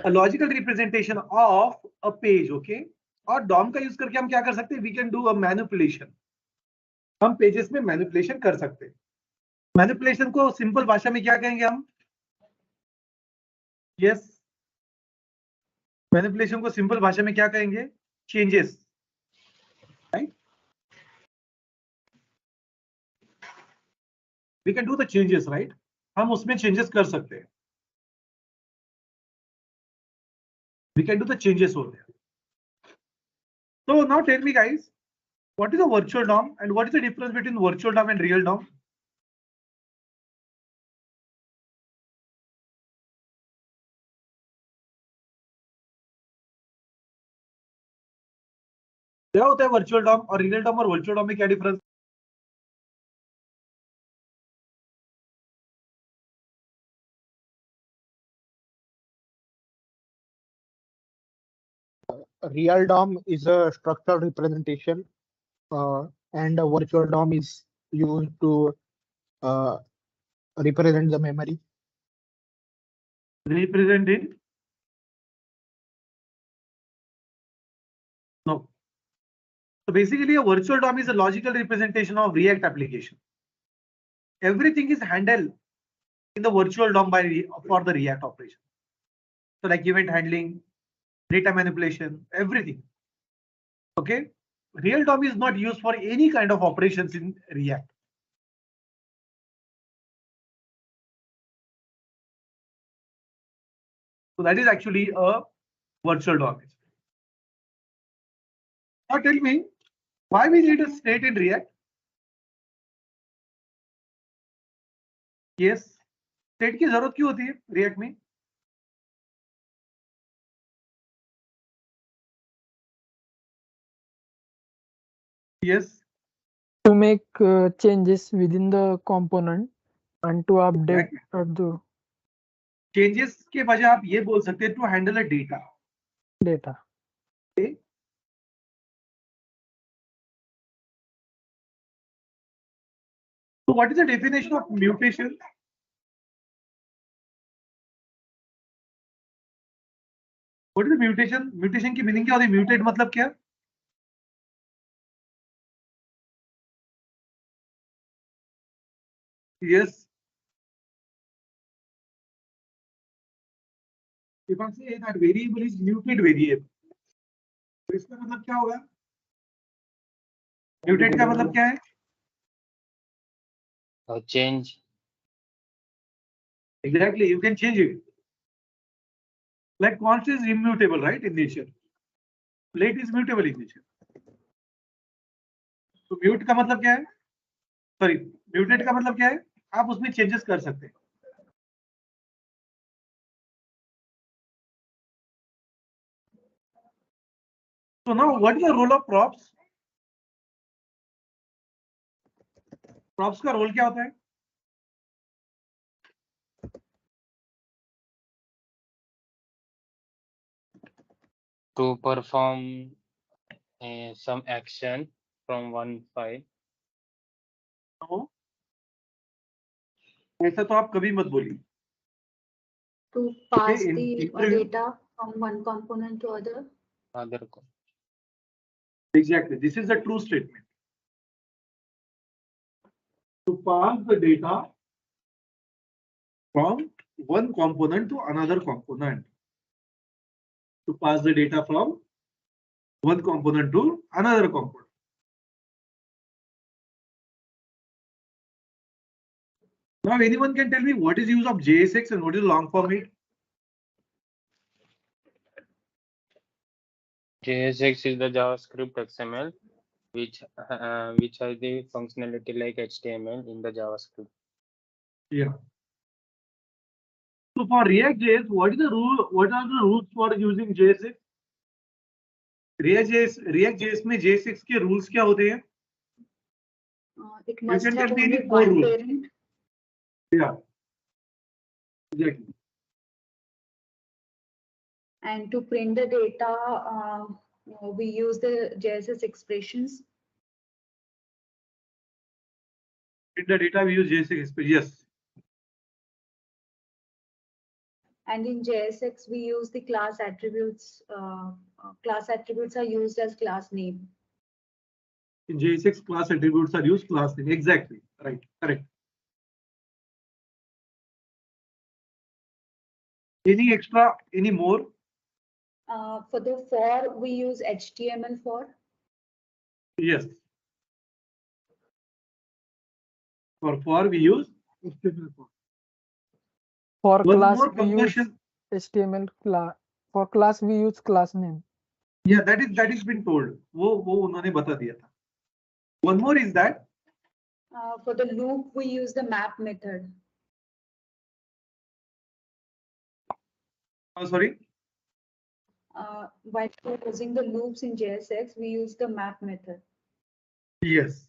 a logical representation of a page, okay? और DOM का use करके हम क्या कर सकते हैं? We can do a manipulation. हम पेजेस में मैनिपुलेशन कर सकते हैं. मैनिपुलेशन को सिंपल भाषा में क्या कहेंगे हम? यस, मैनिपुलेशन को सिंपल भाषा में क्या कहेंगे? Changes, right? We can do the changes, right? हम उसमें चेंजेस कर सकते हैं. We can do the changes over there. So now tell me guys, what is a virtual DOM and what is the difference between virtual DOM and real DOM? क्या होता है virtual Dom और real Dom और virtual Dom में क्या difference? Real DOM is a structural representation, and a virtual DOM is used to represent the memory. Represented? No. So basically, a virtual DOM is a logical representation of React application. Everything is handled in the virtual DOM for the React operation. So like event handling, data manipulation, everything. Okay. Real DOM is not used for any kind of operations in React. So that is actually a virtual DOM. Now tell me, why we need a state in React? Yes, state की जरूरत क्यों होती है React में? Yes. To make changes within the component and to update the changes के बजाय आप ये बोल सकते हैं to handle a data. Okay. So what is the definition of mutation? What is the mutation? Mutation की मीनिंग क्या होती है? Mutate मतलब क्या? Yes. If I say that variable is mutate variable, तो इसका मतलब क्या होगा? Mutate का मतलब क्या है? Change. Exactly, you can change it. Like constant is immutable, right, in nature. Late is mutable in nature. तो mute का मतलब क्या है? Sorry, mutate का मतलब क्या है? आप उसमें changes कर सकते हैं. So now, what is the role of props? Props का role क्या होता है? To perform some action from one file. No. ऐसा तो आप कभी मत बोलिए. To pass Okay, the data from one component to other. Exactly, this is the true statement. To pass the data from one component to another component. To pass the data from one component to another component. Now, anyone can tell me what is the use of JSX and what is long format? JSX is the JavaScript XML, which has the functionality like HTML in the JavaScript. Yeah. So for React.js, what is the rule? What are the rules for using JSX? React.js में JSX के rules क्या होते हैं? It must can have tell me only any four one rules. parent. Yeah. Exactly. And to print the data, we use the JSX expressions. In the data we use JSX. Yes. And in JSX, we use the class attributes. Class attributes are used as class name. In JSX, class attributes are used class name. Exactly. Right. Correct. Any extra? Any more? For the for, we use HTML for. Yes. For we use HTML for. For One class more we use conversion. HTML class. For class we use class name. Yeah, that is been told. वो उन्होंने बता दिया था. One more is that For the loop, we use the map method. sorry. While using the loops in JSX, we use the map method. Yes.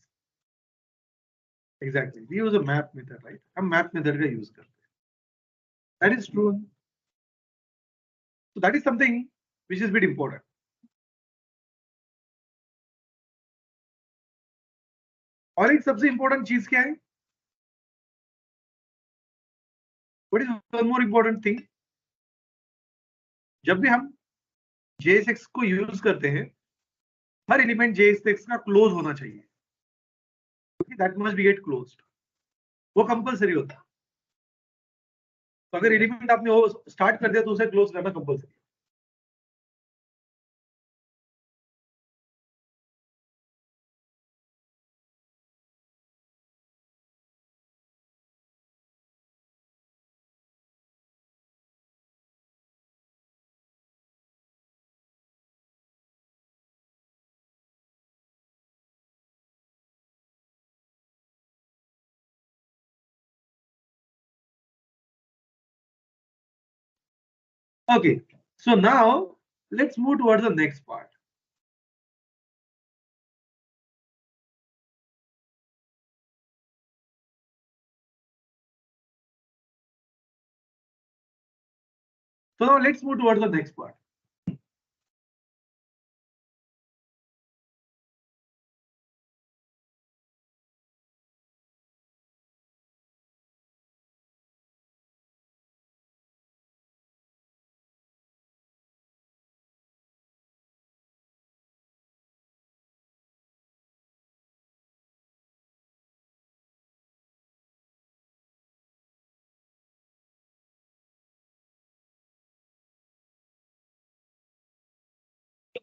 Exactly. We use a map method, right? हम map method का use करते हैं. That is true. So that is something which is bit important. और एक सबसे important चीज क्या है? What is one more important thing? जब भी हम JSX को यूज करते हैं, हर एलिमेंट JSX का क्लोज होना चाहिए. That must be get closed. वो कंपलसरी होता है. तो अगर एलिमेंट आपने वो स्टार्ट कर दिया तो उसे क्लोज करना compulsory. Okay, so now let's move towards the next part. So now let's move towards the next part.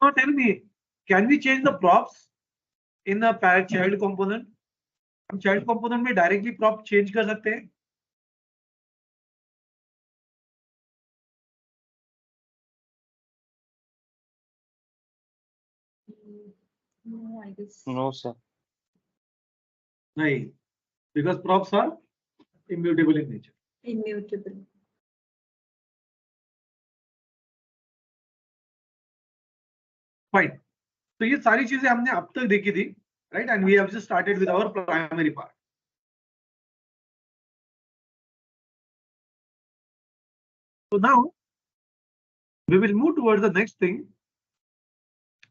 Now tell me, can we change the props in the child component? हम child component में directly prop change कर सकते हैं? No, I guess. No, sir. नहीं, because props are immutable in nature. Immutable. Fine. तो ये सारी चीजें हमने अब तक देखी थी, right? And we have just started with our primary part. So now we will move towards the next thing,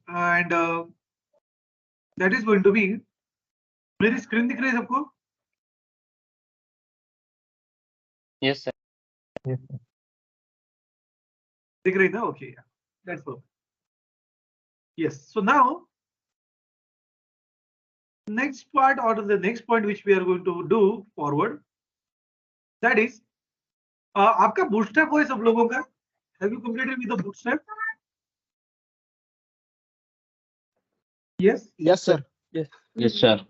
and that is going to be. मेरी स्क्रीन दिख रही है सबको? Yes, sir. दिख रही ना? Okay, yeah, that's perfect. Yes. So now, next part or the next point which we are going to do forward, that is, आपका bootstrap हो है सब लोगों का? Have you completed with the bootstrap? Yes. Yes, sir. Yes, sir.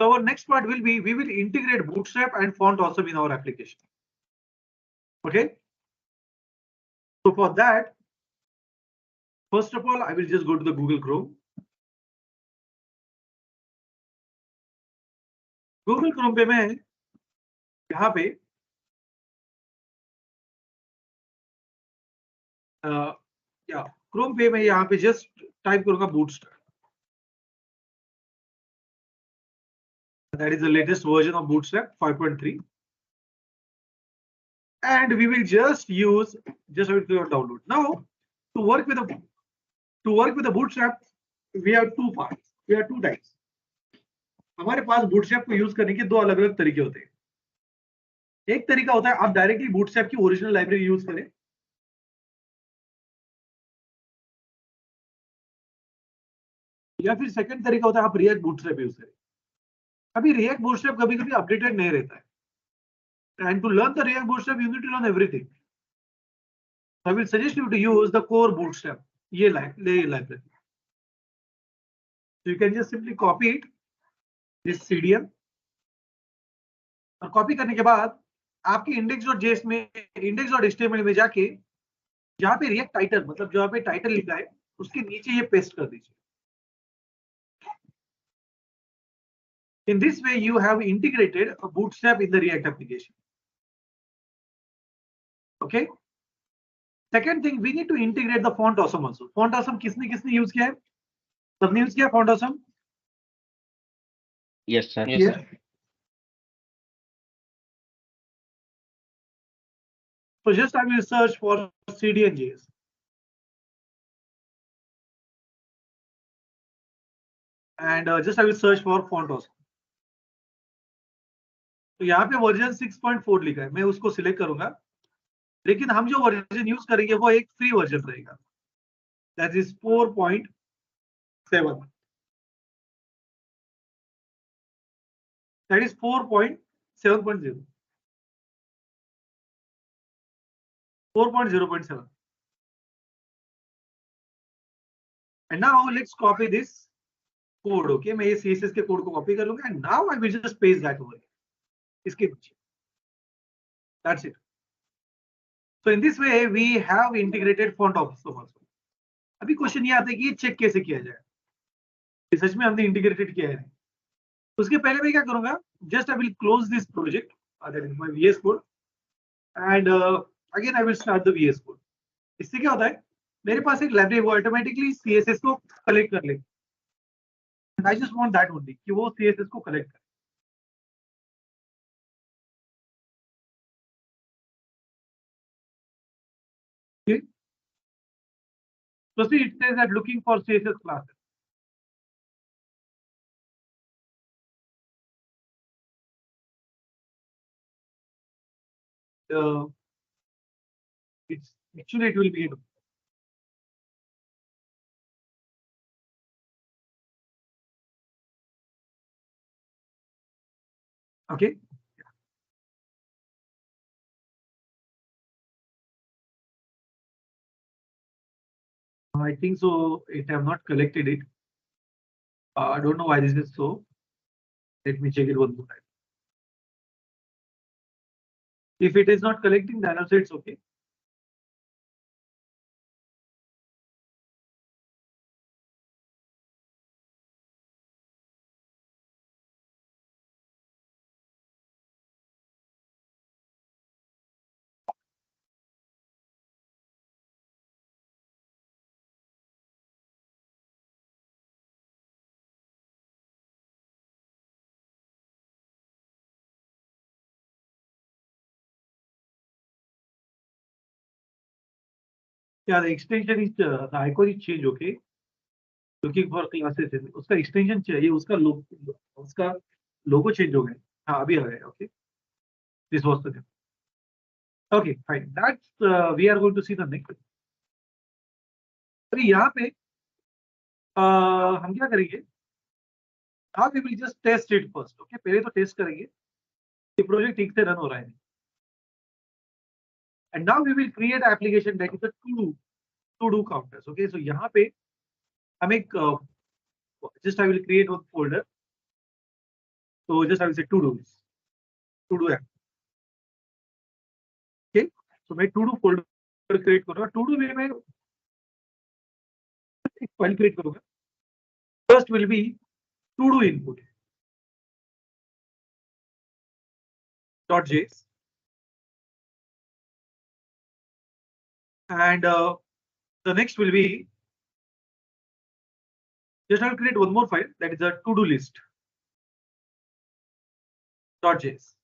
So our next part will be, we will integrate bootstrap and font awesome in our application. Okay. So for that, first of all, I will just go to the Google Chrome. Google Chrome पे मैं यहाँ पे या Chrome पे मैं यहाँ पे just type करूँगा bootstrap. That is the latest version of Bootstrap 5.3. And we will just use download. Now, to work with the Bootstrap, we have two parts. We have two types. हमारे पास Bootstrap को use करने के दो अलग-अलग तरीके होते हैं. एक तरीका होता है आप डायरेक्टली बूटस्ट्रैप की ओरिजिनल लाइब्रेरी यूज करें, या फिर सेकंड तरीका होता है आप रिएक्ट बूटस्ट्रैप यूज करें। अभी रिएक्ट बूटस्ट्रैप कभी कभी अपडेटेड नहीं रहता है, and to learn the React Bootstrap you need to learn everything. I will suggest you to use the core bootstrap ये library. So you can just simply copy it, this CDM, और copy करने के बाद आपके index.js में index.html में जाके जहां पे रिएक्ट टाइटल मतलब जहां पे टाइटल लिखा है उसके नीचे ये पेस्ट कर दीजिए। In this way you have integrated a bootstrap in the React application. Okay. Second thing, we need to integrate the font awesome also. Font awesome किसने यूज किया है? सबने यूज किया font awesome? Yes, sir. Yes, Yes. sir. So just I will search for CDN.js. And just I will search for font awesome. तो यहाँ पे version 6.4 लिखा है, मैं उसको सिलेक्ट करूंगा, लेकिन हम जो वर्जन यूज करेंगे वो एक फ्री वर्जन रहेगा, that is 4.7, that is 4.7.0, 4.0.7. And now let's copy this code. Okay, मैं ये CSS के कोड को कॉपी कर लूंगा, and now I will just paste that over here. इसके नीचे. That's it. So in this way we have integrated font awesome also. अभी question ये आता है कि ये चेक कैसे किया जाए, सच में हमने इंटीग्रेटेड किया है नहीं। उसके पहले मैं क्या करूंगा, just I will close this project, that is my VS code, and again I will start the VS code. इससे क्या होता है, मेरे पास एक लाइब्रेरी वो ऑटोमेटिकली CSS को कलेक्ट कर लेगी, and I just want that only कि वो CSS को कलेक्ट करे। Okay. So see, it says that looking for CSS classes. It's actually it will be. Okay. I think so. It have not collected it. I don't know why this is so. Let me check it one more time. If it is not collecting, then also it's okay. Yeah, the extension is the icon is change. Okay. Looking for classes है, उसका extension चाहिए, उसका logo change हो गया। हाँ अभी आ गया। Okay. This was the thing. Okay, fine. That's we are going to see the next. अभी यहाँ पे हम क्या करेंगे? Now we will just test it first. Okay, पहले तो टेस्ट करेंगे कि प्रोजेक्ट ठीक से रन हो रहा है। And now we will create an application that is a to-do counters. Okay, so यहाँ पे हम एक just I will create one folder. So just I will say to do app. Okay, so मैं to do folder create करूँगा। To do में मैं एक file create करूँगा। First will be to do input .js, and the next will be just I will create one more file that is a to-do list .js.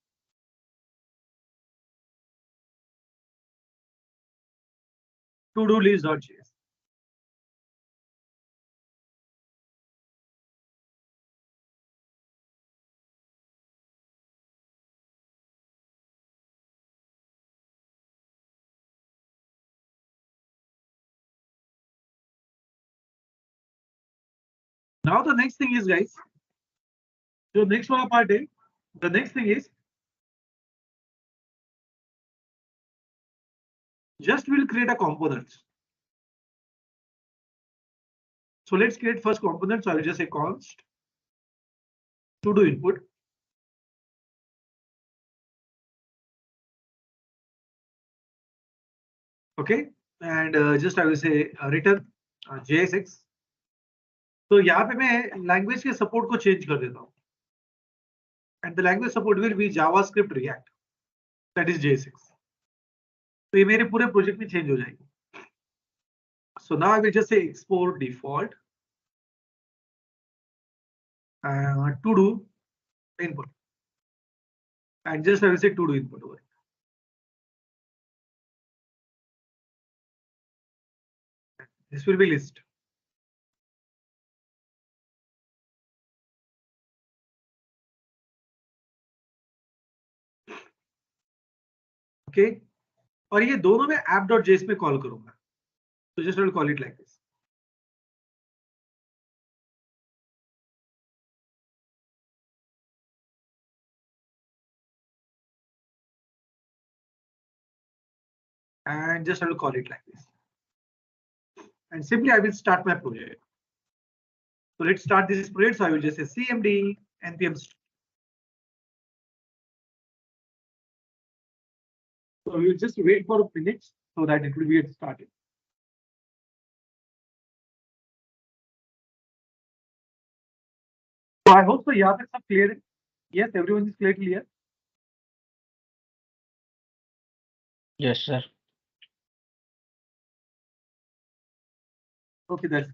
To-do list.js. Now the next thing is, guys, जो next वाला part है, the next thing is just we'll create a components. So let's create first component. So I will just say const to do input. Okay, and just I will say return JSX. तो यहाँ पे मैं language के support को change कर देता हूँ. And the language support will be JavaScript React. That is JSX. तो ये मेरे पूरे प्रोजेक्ट में चेंज हो जाएगी. So now I will just say export default to do input, and just I will say to do input over. This will be list. Okay, और ये दोनों में app.js में कॉल करूंगा. So just I will call it like this. And just I will call it like this. And simply I will start my project. So let's start this project. So I will just say cmd npm start. So we will just wait for a minute so that it will be started. So I hope so यहाँ तक सब clear है. Yes, everyone is clear. Yes, sir. Okay, that's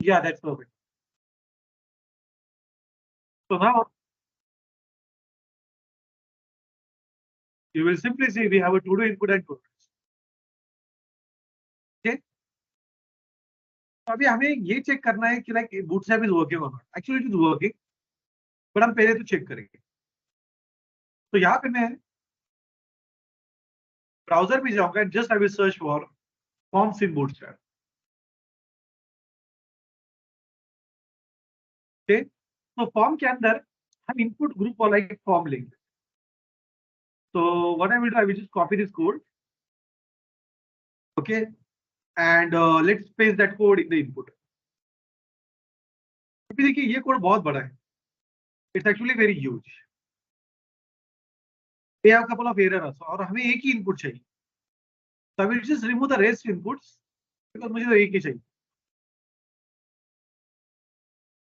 yeah, that's perfect. So now you will simply see we have a to do input and to do. Okay. अभी हमें ये check करना है कि like bootstrap is working or not. Actually it is working, but हम पहले तो check करेंगे. तो यहाँ पे मैं ब्राउजर में जाऊंगा and just I will search for forms in bootstrap. Okay. तो फॉर्म के अंदर हम इनपुट ग्रुप वाला एक फॉर्म लेंगे. So what I will do, I will just copy this code. Okay, and let's paste that code in the input. अभी देखिए ये कोड बहुत बड़ा है. It's actually very huge. We have a couple of errors और हमें एक ही input चाहिए. So I will just remove the rest inputs because मुझे तो एक ही चाहिए.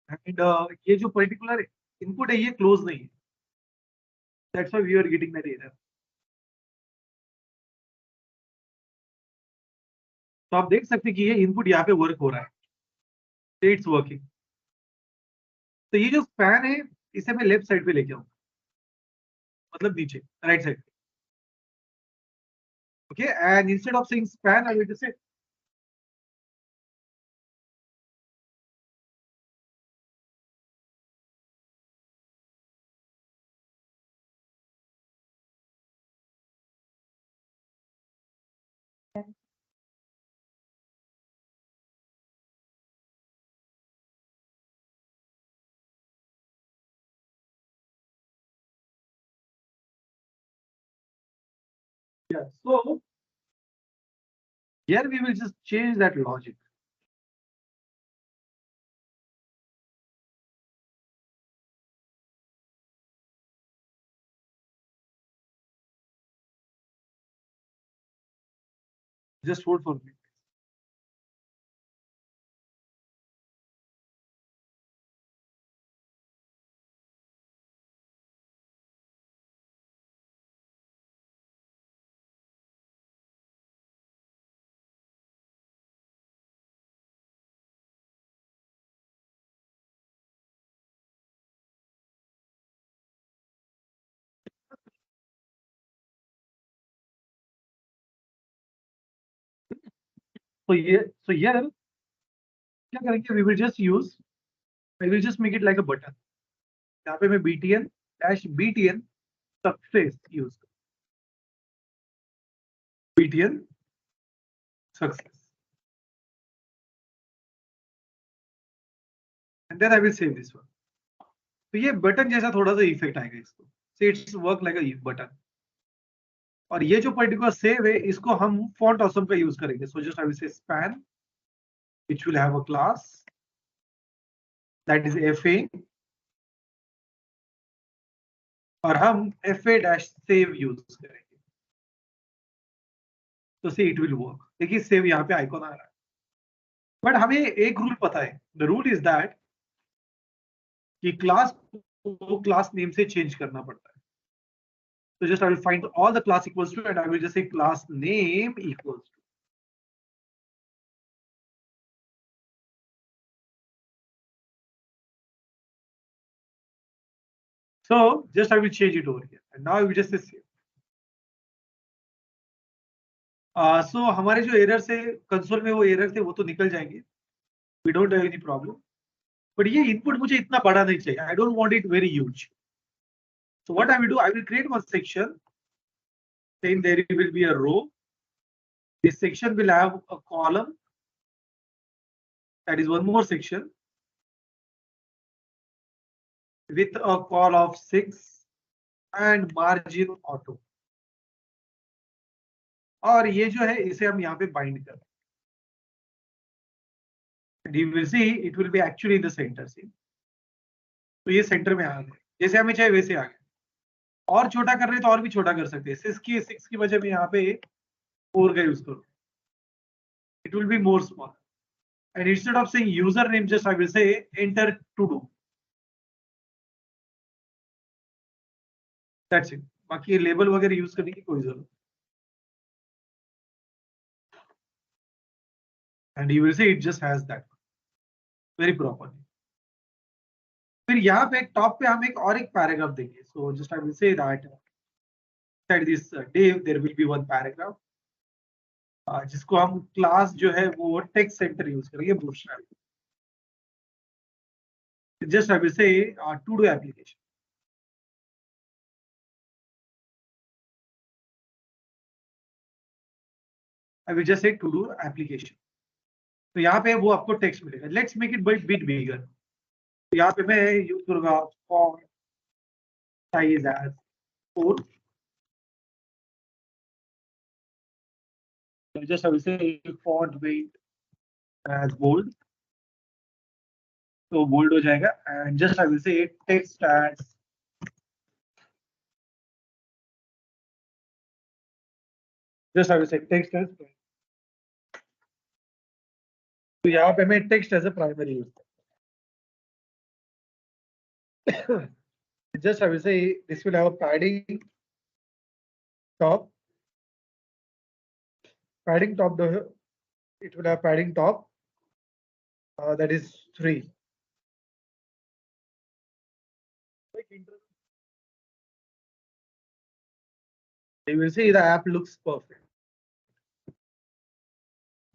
And ये जो particular input है ये close नहीं है. That's why we are getting that error. तो आप देख सकते हैं कि ये इनपुट यहाँ पे वर्क हो रहा है. It's working. तो ये जो स्पैन है इसे मैं लेफ्ट साइड पे लेके आऊंगा. मतलब नीचे right side. Okay, and instead of saying span, I will just say yeah. So here we will just change that logic. Just hold for me. So here क्या करेंगे? We will just use. I will just make it like a button. यहाँ पे मैं btn dash btn success use btn success, and then I will save this one. तो ये button जैसा थोड़ा सा इफेक्ट आएगा इसको. See, it's work like a button. और ये जो पर्टिकुलर सेव है इसको हम font awesome का यूज करेंगे. So just I will say span, which will have a class that is fa, और हम fa dash save यूज करेंगे. तो see it will work. देखिए सेव यहाँ पे आइकॉन आ रहा है. बट हमें एक रूल पता है. द रूल इज दैट कि क्लास को क्लास नेम से चेंज करना पड़ता है. So just I will find all the class equals to, and I will just say class name equals to. So just I will change it over here, and now I will just say save. So हमारे जो error से console में वो error थे वो तो निकल जाएंगे. We don't have any problem. But ये इनपुट मुझे इतना बड़ा नहीं चाहिए. I don't want it very huge. So what I will do, I will create one section. Then there will be a row. This section will have a column. That is one more section with a call of 6 and margin auto. और ये जो है इसे हम यहाँ पे bind कर. And you will see it will be actually in the center. See, तो ये सेंटर में आ गया. जैसे हमें चाहिए वैसे आ गया. और छोटा कर रहे हैं तो और भी छोटा कर सकते हैं. 6 की वजह में यहाँ पे 4 का यूज करो. It will be more small. And instead of saying username, just I will say enter to do. That's it. बाकी लेबल वगैरह यूज करने की कोई जरूरत. And you will see it just has that very properly. फिर यहाँ पे top पे हम एक पैराग्राफ देंगे. So just I will say that inside this div there will be one paragraph. जिसको हम क्लास जो है वो टेक्स्ट सेंटर यूज करेंगे bootstrap. Just I will say to do application. I will just say to do application. तो यहाँ पे वो आपको टेक्स्ट मिलेगा. Let's make it bit bigger. तो यहाँ पे मैं यूज करूंगा font size as 4. So just I will say font weight as bold. तो bold हो जाएगा. And just I will say text as just I will say text as. तो यहाँ पे मैं text as a primary use. Just I will say this will have a padding top. Padding top, it will have padding top. That is 3. You will see the app looks perfect.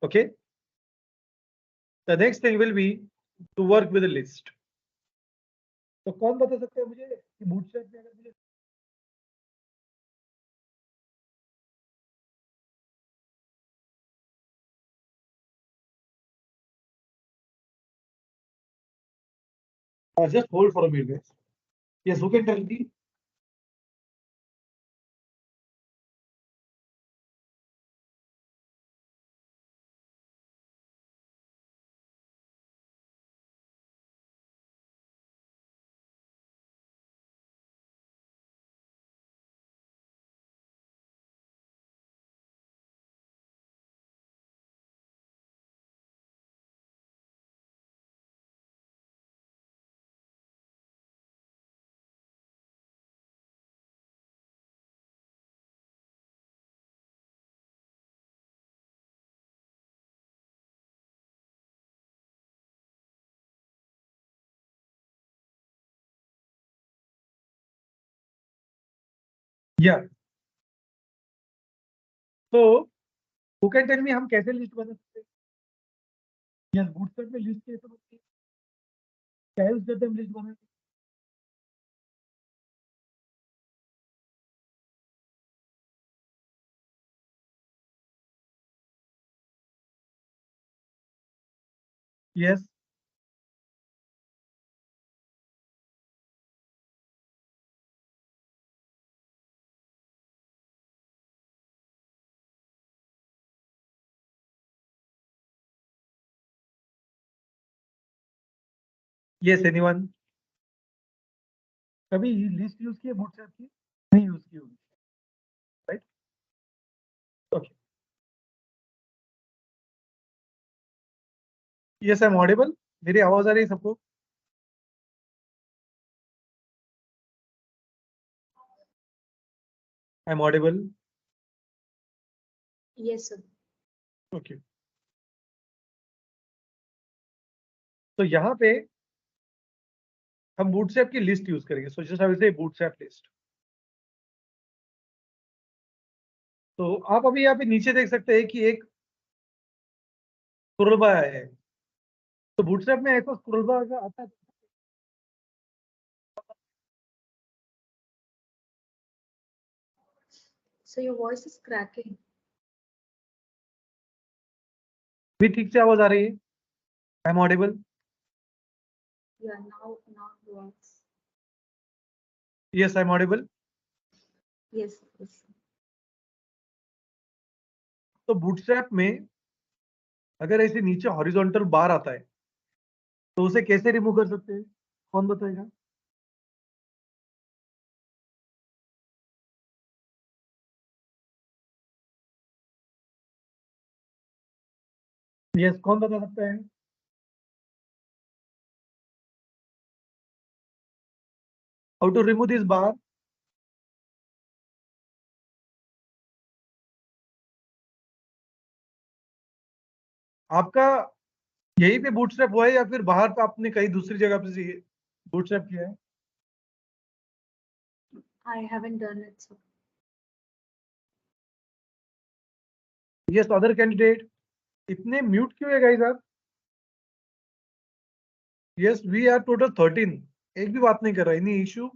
Okay. The next thing will be to work with a list. तो कौन बता सकता है मुझे कि bootstrap में अगर मुझे just hold for a minute. Yes, who can tell me? Yeah. So who can tell me हम कैसे लिस्ट बना सकते हैं? Yes, बूटस्ट्रैप में लिस्ट कैसे बनती है? क्या यूज करते हैं हम लिस्ट बनाने के? Yes. Yes, anyone? कभी लिस्ट यूज की है बूटस्ट्रैप की? नहीं यूज की होगी, right? Okay. Yes, I'm audible. मेरी आवाज आ रही है सबको? I'm audible. Yes, sir. Okay. तो यहाँ पे हम बूटस्ट्रैप की लिस्ट यूज करेंगे. सो जस्ट आई विल से बूटस्ट्रैप लिस्ट. तो आप अभी यहाँ पे नीचे देख सकते हैं कि एक स्क्रॉल बार है. तो बूटस्ट्रैप में ऐसा स्क्रॉल बार का आता है. So your voice is cracking. भी ठीक से आवाज आ रही है? आई am Audible. Yeah, now it works. Yes, I am Audible. Yes, yes. तो बूटस्ट्रैप में अगर ऐसे नीचे हॉरिजॉन्टल बार आता है तो उसे कैसे रिमूव कर सकते हैं? कौन बताएगा? यस, कौन बता सकता है? हाउ टू रिमूव दिस बार? आपका यहीं पे बूटस्ट्रैप हुआ है या फिर बाहर पे आपने कहीं दूसरी जगह पे बूटस्ट्रैप किया है? I haven't done it, sir. Yes, other candidate. इतने म्यूट क्यों है गाइस आप? Yes, we are total 13. एक भी बात नहीं कर रहा. Any issue?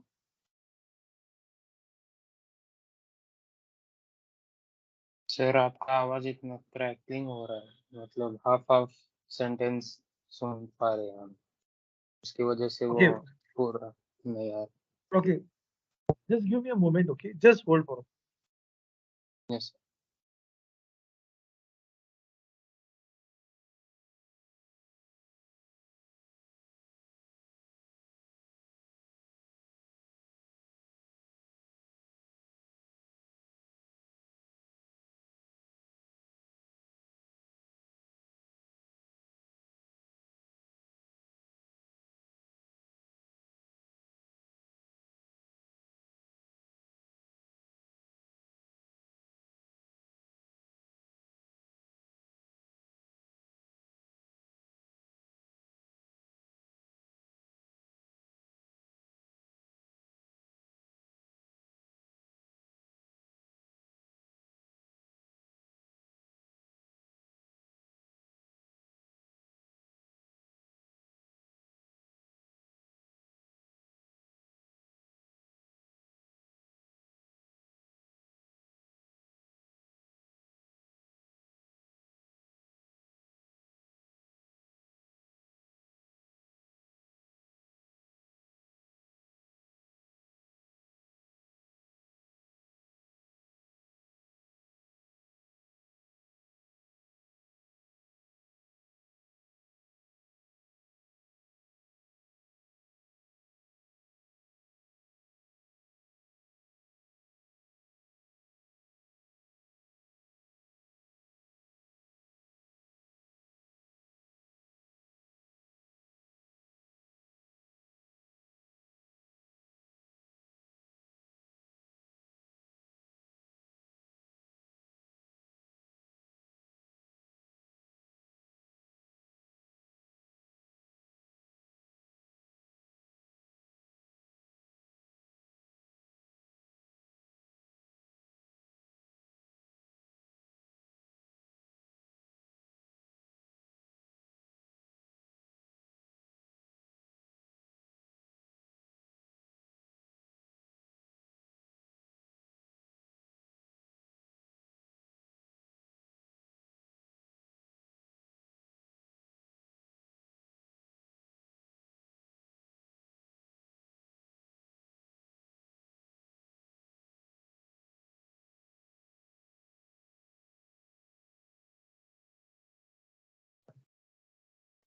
सर आपका आवाज इतना क्रैकलिंग हो रहा है, मतलब हाफ सेंटेंस सुन पा रहे हैं हम, उसकी वजह से वो Okay. पूरा नहीं आ Okay. Just give me a moment, okay? Just hold for a रहा.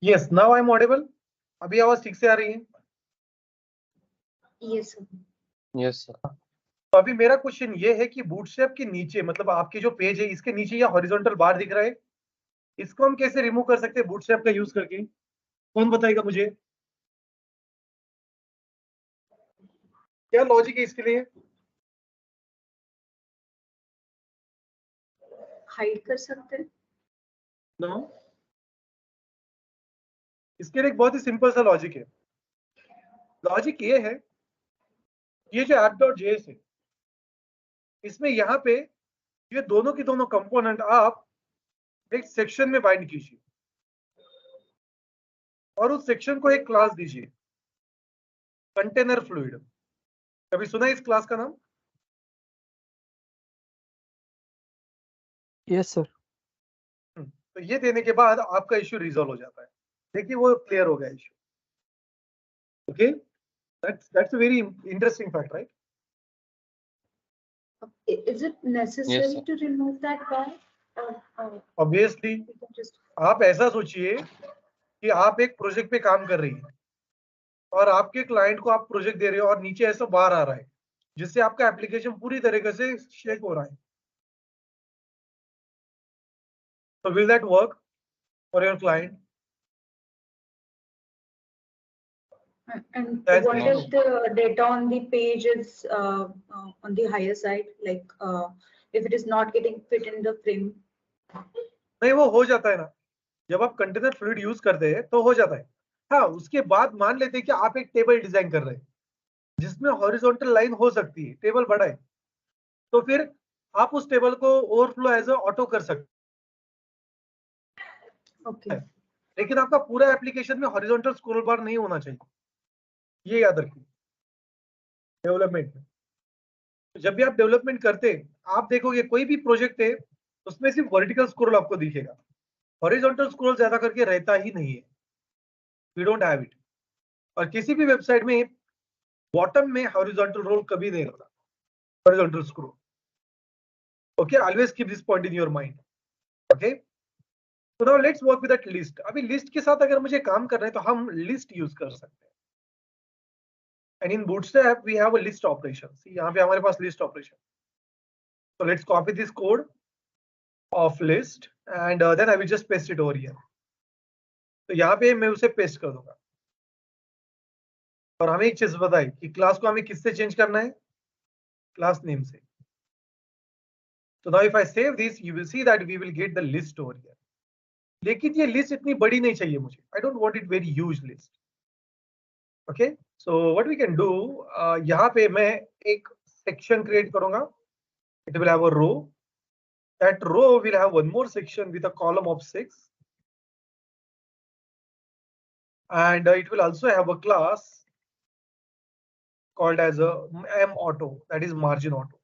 Yes, now I'm audible. अभी आवाज ठीक से आ रही है? Yes, sir. Yes sir. तो अभी मेरा क्वेश्चन ये है कि बूटस्ट्रैप के नीचे, मतलब आपके जो पेज है इसके नीचे ये हॉरिजॉन्टल बार दिख रहा है, इसको हम कैसे रिमूव कर सकते हैं बूटस्ट्रैप का यूज करके? कौन बताएगा मुझे? क्या लॉजिक है इसके लिए? हाइड कर सकते हैं। नो, इसके लिए एक बहुत ही सिंपल सा लॉजिक है। लॉजिक ये है, ये जो app.js है, इसमें यहाँ पे ये दोनों के दोनों कंपोनेंट आप एक सेक्शन में बाइंड कीजिए और उस सेक्शन को एक क्लास दीजिए, कंटेनर फ्लूइड। कभी सुना है इस क्लास का नाम? Yes, sir. तो ये देने के बाद आपका इश्यू रिजॉल्व हो जाता है। देखिए वो क्लियर हो गया issue. Okay, that's a very interesting fact, right? Is it necessary sir. to remove that bar? Obviously We can just. आप ऐसा सोचिए कि आप एक प्रोजेक्ट पे काम कर रही हैं और आपके क्लाइंट को आप प्रोजेक्ट दे रहे हो और नीचे ऐसा बार आ रहा है जिससे आपका एप्लीकेशन पूरी तरीके से शेक हो रहा है। तो will that work for your client? And That's what no, if the data on the page is on the higher side, like if it is not getting fit in the frame? नहीं, वो हो जाता है ना, जब आप container fluid use करते हैं तो हो जाता है। हाँ, उसके बाद मान लेते हैं कि आप एक टेबल डिजाइन कर रहे हैं जिसमें हॉरिजॉन्टल लाइन हो सकती है, टेबल बड़ा है, तो फिर आप उस टेबल को ओवरफ्लो एज अ ऑटो कर सकते Okay. हैं, लेकिन आपका पूरा एप्लीकेशन में हॉरिजॉन्टल स्क्रॉल बार नहीं होना चाहिए, ये याद रखिए। डेवलपमेंट में जब भी आप डेवलपमेंट करते हैं, आप देखोगे कोई भी प्रोजेक्ट है उसमें सिर्फ वर्टिकल स्क्रॉल आपको दिखेगा, हॉरिजॉन्टल स्क्रॉल ज्यादा करके रहता ही नहीं है। We don't have it. और किसी भी वेबसाइट में बॉटम में हॉरिजॉन्टल रोल कभी नहीं रहता, horizontal scroll. Okay, always keep this point in your mind. Okay, तो now let's work with that list. अभी लिस्ट के साथ अगर मुझे काम करना है तो हम लिस्ट यूज कर सकते हैं। And in Bootstrap we have a list operation. यहाँ पे हमारे पास list operation. So let's copy this code of list and then I will just paste it over here. तो यहाँ पे मैं उसे पेस्ट कर दूंगा और हमें एक चीज बताई कि क्लास को हमें किससे चेंज करना है, क्लास नेम से। So now if I save this, you will see that we will get the list over here. लेकिन ये लिस्ट इतनी बड़ी नहीं चाहिए मुझे। I don't want it very huge list. Okay, so what we can do, यहाँ पे मैं एक section create करूंगा. It will have a row. That row will have one more section with a column of 6. And it will also have a class called as a m-auto, that is margin auto.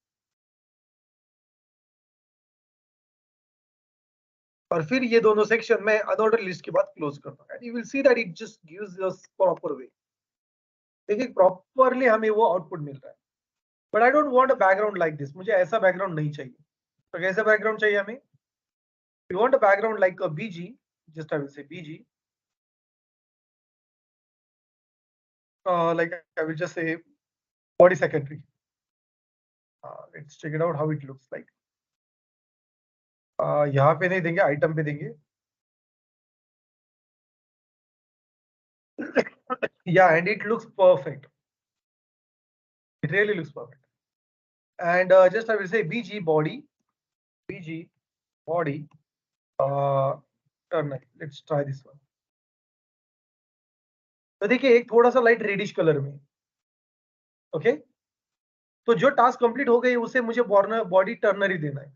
और फिर ये दोनों section में unordered list के बाद close कर दूंगा। You will see that it just gives us proper way. देखिए प्रॉपरली हमें वो आउटपुट मिल रहा है। But I don't want a background like this, मुझे ऐसा बैकग्राउंड नहीं चाहिए। तो कैसा बैकग्राउंड चाहिए हमें? You want a background like a BG, just I will say BG, like I will just say body secondary. Let's check it out how it looks like. यहाँ पे नहीं देंगे, आइटम पे देंगे। Yeah, and it looks perfect. It really looks perfect. And just I will say BG body, turn. Let's try this one. तो देखिए एक थोड़ा सा लाइट रेडिश कलर में। ओके, तो जो टास्क कंप्लीट हो गई उसे मुझे बॉडी टर्नरी देना है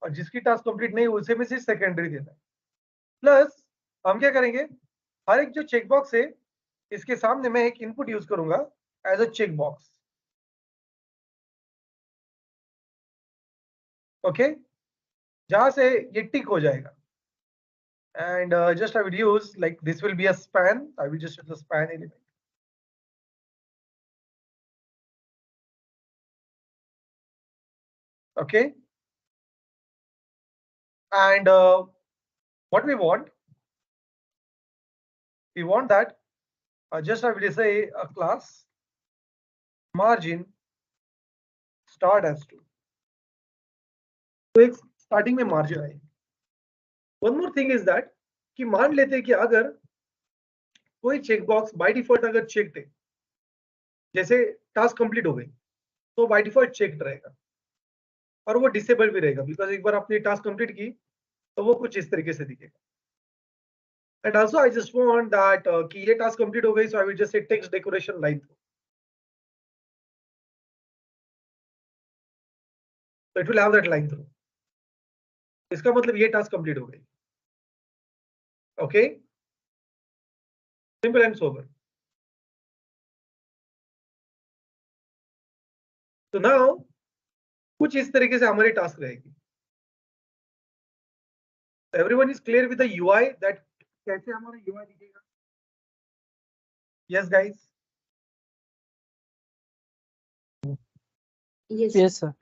और जिसकी टास्क कंप्लीट नहीं उसे में सिर्फ सेकेंडरी देना है। प्लस हम क्या करेंगे, हर एक जो चेक बॉक्स है इसके सामने मैं एक इनपुट यूज करूंगा as a check box. Okay, जहां से ये टिक हो जाएगा। And just I will use like this will be a span. I will just use the span element. Okay, and what we want, we want that just I will say a class margin start as 2. तो एक starting में margin आएगी. One more thing is that कि मान लेते हैं कि अगर कोई चेकबॉक्स बाय डिफॉल्ट अगर चेक्ड है, जैसे टास्क कंप्लीट हो गई तो बाय डिफॉल्ट चेक्ड रहेगा और वो डिसेबल भी रहेगा, बिकॉज एक बार आपने टास्क कंप्लीट की तो वो कुछ इस तरीके से दिखेगा. And also I just want that कि ये टास्क कंप्लीट हो गई, so I will just say text decoration line through. So it will have that line through. इसका मतलब ये टास्क कंप्लीट हो गई. Okay, simple and sober. तो नाउ कुछ इस तरीके से हमारी टास्क रहेगी. Everyone is clear with the UI that कैसे हमारा यूआई दिखेगा? Yes guys? Yes. Yes, sir.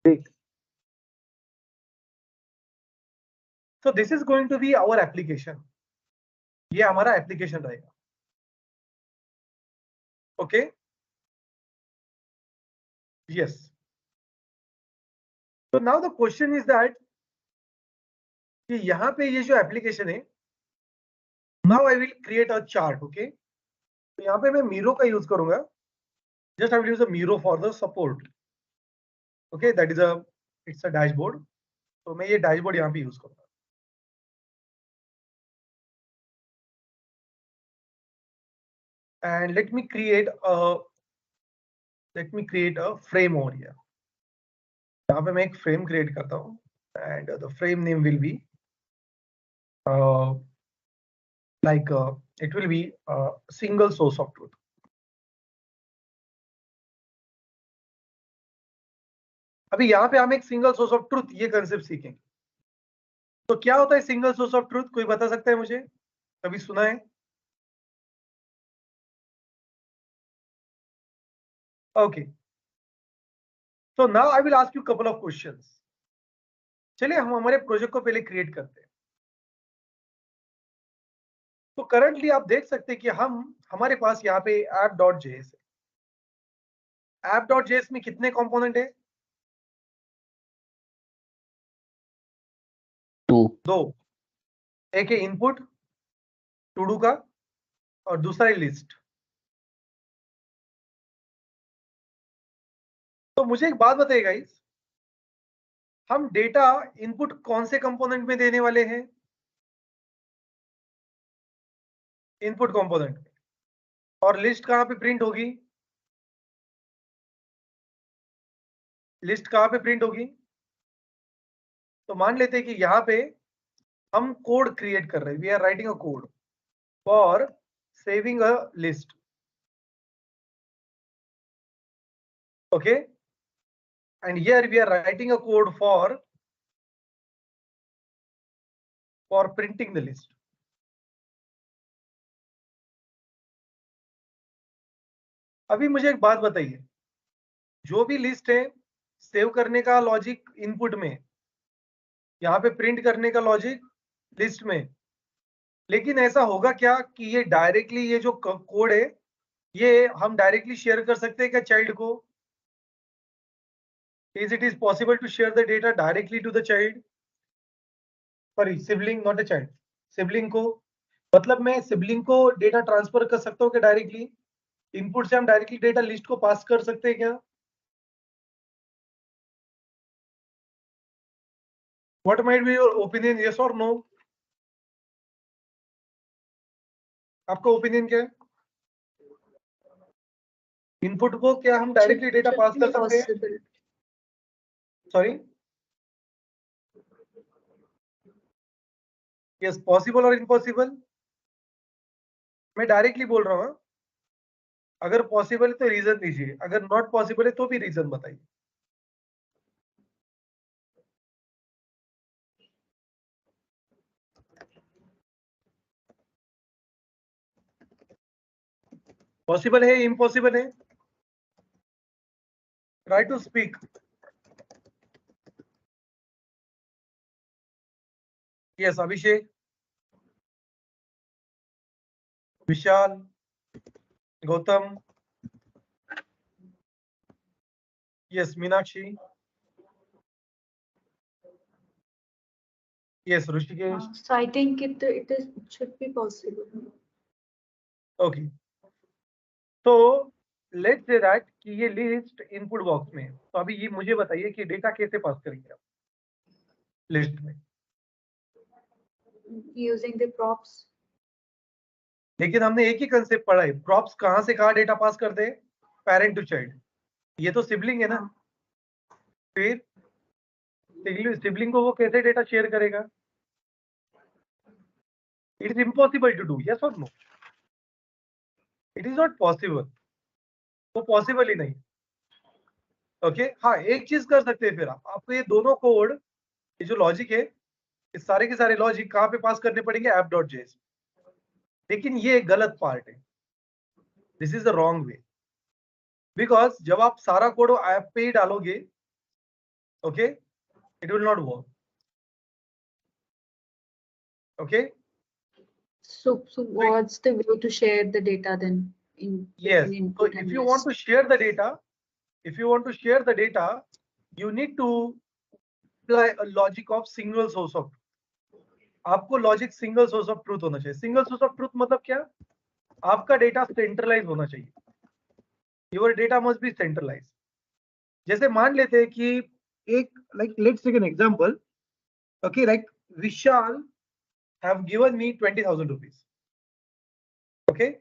Great. So this is going to be our application. ये हमारा एप्लीकेशन रहेगा. Okay, yes. So now the question is that कि यहाँ पे ये जो एप्लीकेशन है, now I will create a chart. Okay, तो यहाँ पे मैं मीरो का यूज करूंगा. Just I will use a Miro for the support. Okay, that is it's a dashboard. तो मैं ये डैशबोर्ड यहाँ पे यूज करूंगा. And let me create a frame over here. यहाँ पे मैं एक फ्रेम क्रिएट करता हूँ and the frame name will be it will be a single source of truth. अभी यहाँ पे हम एक सिंगल सोर्स ऑफ ट्रूथ ये कंसेप्ट सीखेंगे. तो क्या होता है सिंगल सोर्स ऑफ ट्रूथ? कोई बता सकता है मुझे? कभी सुना है? Okay, so now I will ask you couple of questions. चलिए हम हमारे प्रोजेक्ट को पहले क्रिएट करते हैं. तो करंटली आप देख सकते हैं कि हमारे पास यहाँ पे app.js है. app.js में कितने कंपोनेंट है? 2. एक है इनपुट टू डू का और दूसरा है लिस्ट. तो मुझे एक बात बताइए गाइस, हम डेटा इनपुट कौन से कंपोनेंट में देने वाले हैं? इनपुट कंपोनेंट में. और लिस्ट कहां पे प्रिंट होगी? लिस्ट कहां पे प्रिंट होगी? तो मान लेते हैं कि यहाँ पे हम कोड क्रिएट कर रहे हैं. We are writing a code for saving a list. Okay, and here we are writing a code for printing the list. अभी मुझे एक बात बताइए, जो भी लिस्ट है सेव करने का लॉजिक इनपुट में, यहाँ पे प्रिंट करने का लॉजिक लिस्ट में. लेकिन ऐसा होगा क्या कि ये डायरेक्टली ये जो कोड है ये हम डायरेक्टली शेयर कर सकते हैं क्या चाइल्ड को? Is it is possible to share the data directly to the child? Sorry, sibling, not a child, sibling को. मतलब मैं सिबलिंग को डेटा ट्रांसफर कर सकता हूँ क्या डायरेक्टली? इनपुट से हम डायरेक्टली डेटा लिस्ट को पास कर सकते हैं क्या? What might be your opinion, yes और नो? आपका ओपिनियन क्या है? इनपुट को क्या हम डायरेक्टली डेटा पास कर सकते हैं? Possible. सॉरी, यस, पॉसिबल और इम्पॉसिबल? मैं डायरेक्टली बोल रहा हूँ. अगर पॉसिबल है तो रीजन दीजिए, अगर नॉट पॉसिबल है तो भी रीजन बताइए. पॉसिबल है, इम्पॉसिबल है? Try to speak. Yes, Abhishek. Vishal, Gautam, yes, Meenakshi, yes, Rushikesh, So I think it should be possible. okay. तो लेट्स से दैट कि ये लिस्ट इनपुट बॉक्स में है, तो अभी ये मुझे बताइए कि डेटा कैसे पास करेंगे आप लिस्ट में। Using the props. लेकिन हमने एक ही कंसेप्ट पढ़ा है, प्रॉप्स कहाँ से कहाँ डेटा पास कर दे, पेरेंट टू चाइल्ड, ये तो सिबलिंग है ना। फिर सिबलिंग को वो कैसे डेटा शेयर करेगा? It is impossible to do, yes और no? It is not possible, वो पॉसिबल ही नहीं। ओके हाँ, एक चीज कर सकते हैं फिर आपको ये दोनों कोड, ये जो लॉजिक है, ये सारे के सारे लॉजिक कहाँ पे पास करने पड़ेंगे, app.js। लेकिन ये गलत पार्ट है, this is the wrong way, because जब आप सारा कोड ऐप पे ही डालोगे, okay, it will not work. Okay, So what's the way to share the data then? yes, between so input if and you want list? to share the data, you need to apply a logic of single source of truth। आपको logic single source of truth होना चाहिए। Single source of truth मतलब क्या? आपका data centralise होना चाहिए, your data must be centralise. जैसे मान लेते हैं कि एक, like let's take an example, okay, like Vishal have given me 20,000 rupees, okay,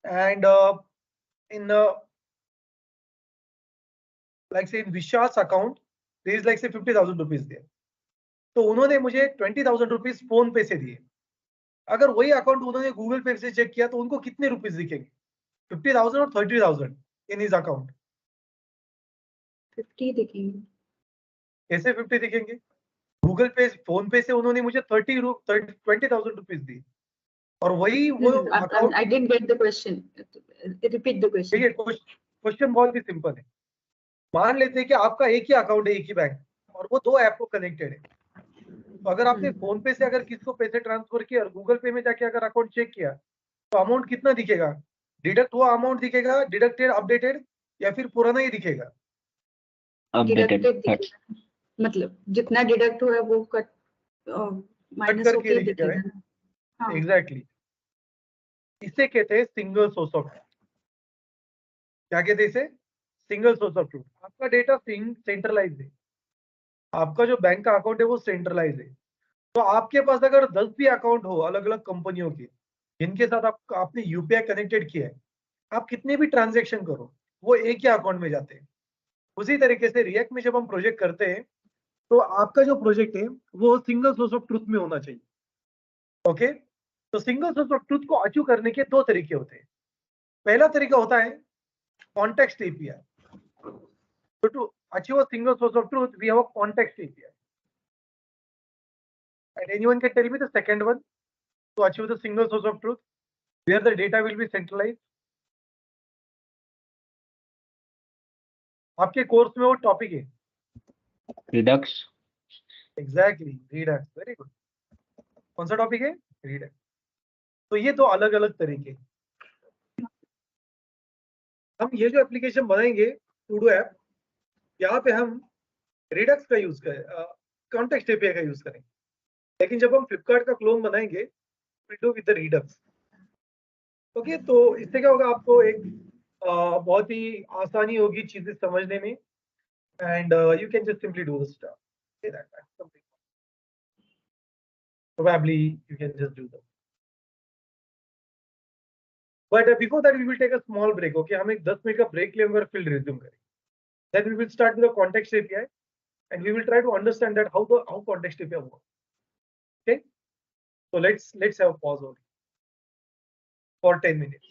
and in like say in Vishal's account there is like say 50,000 rupees there, तो उन्होंने मुझे 20,000 rupees phone पे से दिए। अगर वही अकाउंट उन्होंने गूगल पे से चेक किया तो उनको कितने रुपीज दिखेंगे, 50,000 और 30,000 इन हिज अकाउंट? 50 दिखेंगे। कैसे 50 दिखेंगे? गूगल पे, फोन पे से उन्होंने मुझे 20,000 रुपीज दी, और वही वो account. I didn't get the question. Repeat the question. देखिए क्वेश्चन बहुत ही सिंपल है। मान लेते हैं कि आपका एक ही अकाउंट है, एक ही बैंक, और वो दो ऐप को कनेक्टेड है। तो अगर आपने फोन पे से अगर किसको पैसे ट्रांसफर किया और गूगल पे में जाके अगर अकाउंट चेक किया, तो अमाउंट कितना दिखेगा? डिडक्ट हुआ अमाउंट दिखेगा, डिडक्टेड, अपडेटेड, या फिर पुराना ही दिखेगा? डिडक्टेड दिखेगा, मतलब जितना डिडक्ट हुआ है वो कट माइनस करके होके दिखेगा, दिखेगा ना। हाँ। एग्जैक्टली। इसे कहते हैं सिंगल सोर्स ऑफ ट्रूथ। क्या कहते हैं इसे? Single source of truth. आपका डेटा सेंट्रलाइज है, आपका जो बैंक का अकाउंट है वो सेंट्रलाइज है। तो आपके पास अगर 10 भी अकाउंट हो अलग अलग कंपनियों के, जिनके साथ आपने यूपीआई कनेक्टेड किया है, आप कितने भी ट्रांजेक्शन करो वो एक ही अकाउंट में जाते हैं। उसी तरीके से रिएक्ट में जब हम प्रोजेक्ट करते हैं, तो आपका जो प्रोजेक्ट है वो सिंगल सोर्स ऑफ ट्रूथ में होना चाहिए। ओके, तो सिंगल सोर्स ऑफ ट्रूथ को अचीव करने के दो तरीके होते हैं। पहला तरीका होता है context API. So to achieve a single source of truth, we have a context API. And anyone can tell me the second one to achieve the single source of truth, where the data will be centralized? आपके course में वो topic है, Redux. Exactly, Redux, very good. कौन सा topic है? Redux। तो ये दो अलग अलग तरीके। हम ये जो एप्लीकेशन बनाएंगे टूडू ऐप, यहाँ पे हम Redux का यूज करें, कॉन्टेक्स्ट एपीआई का यूज करेंगे। लेकिन जब हम फ्लिपकार्ट का क्लोन बनाएंगे, we'll do with the Redux। Okay, तो इससे क्या होगा, आपको एक बहुत ही आसानी होगी चीजें समझने में, and you can just simply do the stuff. Okay, that's something. Probably you can just do that. But before that, we will take a small break. Okay, हम एक 10 मिनट का ब्रेक लेंगे और फिर resume करेंगे. Then we will start with the context API, and we will try to understand that how context API works. Okay, so let's have a pause only for 10 minutes.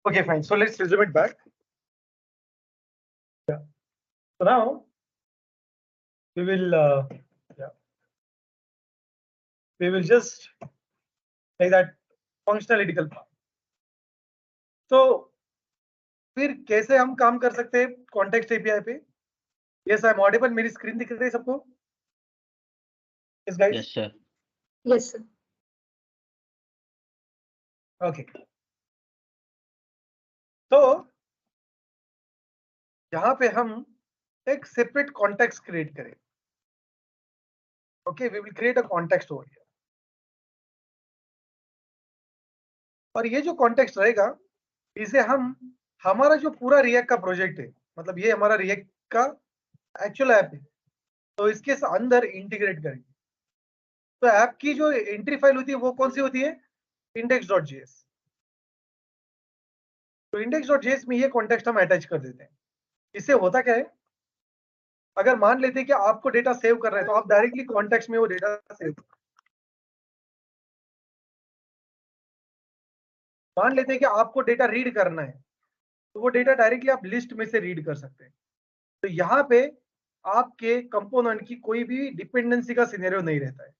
Okay, fine. So let's resume it back. Yeah. So now we will we will just make that functionality part. So फिर कैसे हम काम कर सकते हैं context API पे? Yes, I am audible. मेरी screen दिख रही है सबको? Yes guys. Yes, sir. Yes, sir. Okay. तो यहाँ पे हम एक सेपरेट कॉन्टेक्स्ट क्रिएट करें. Okay, we will create a context over here. और ये जो कॉन्टेक्स्ट रहेगा, इसे हम हमारा जो पूरा रिएक्ट का प्रोजेक्ट है, मतलब ये हमारा रिएक्ट का एक्चुअल ऐप है, तो इसके अंदर इंटीग्रेट करेंगे. तो ऐप की जो एंट्री फाइल होती है वो कौन सी होती है? index.js. तो index.js में ये कॉन्टेक्स्ट हम अटैच कर देते हैं. इससे होता क्या है, अगर मान लेते हैं कि आपको डेटा सेव कर रहे हैं तो आप डायरेक्टली कॉन्टेक्स्ट में वो डेटा सेव. मान लेते हैं कि आपको डेटा रीड करना है तो वो डेटा डायरेक्टली आप लिस्ट में से रीड कर सकते हैं. तो यहाँ पे आपके कंपोनेंट की कोई भी डिपेंडेंसी का सिनेरियो नहीं रहता है.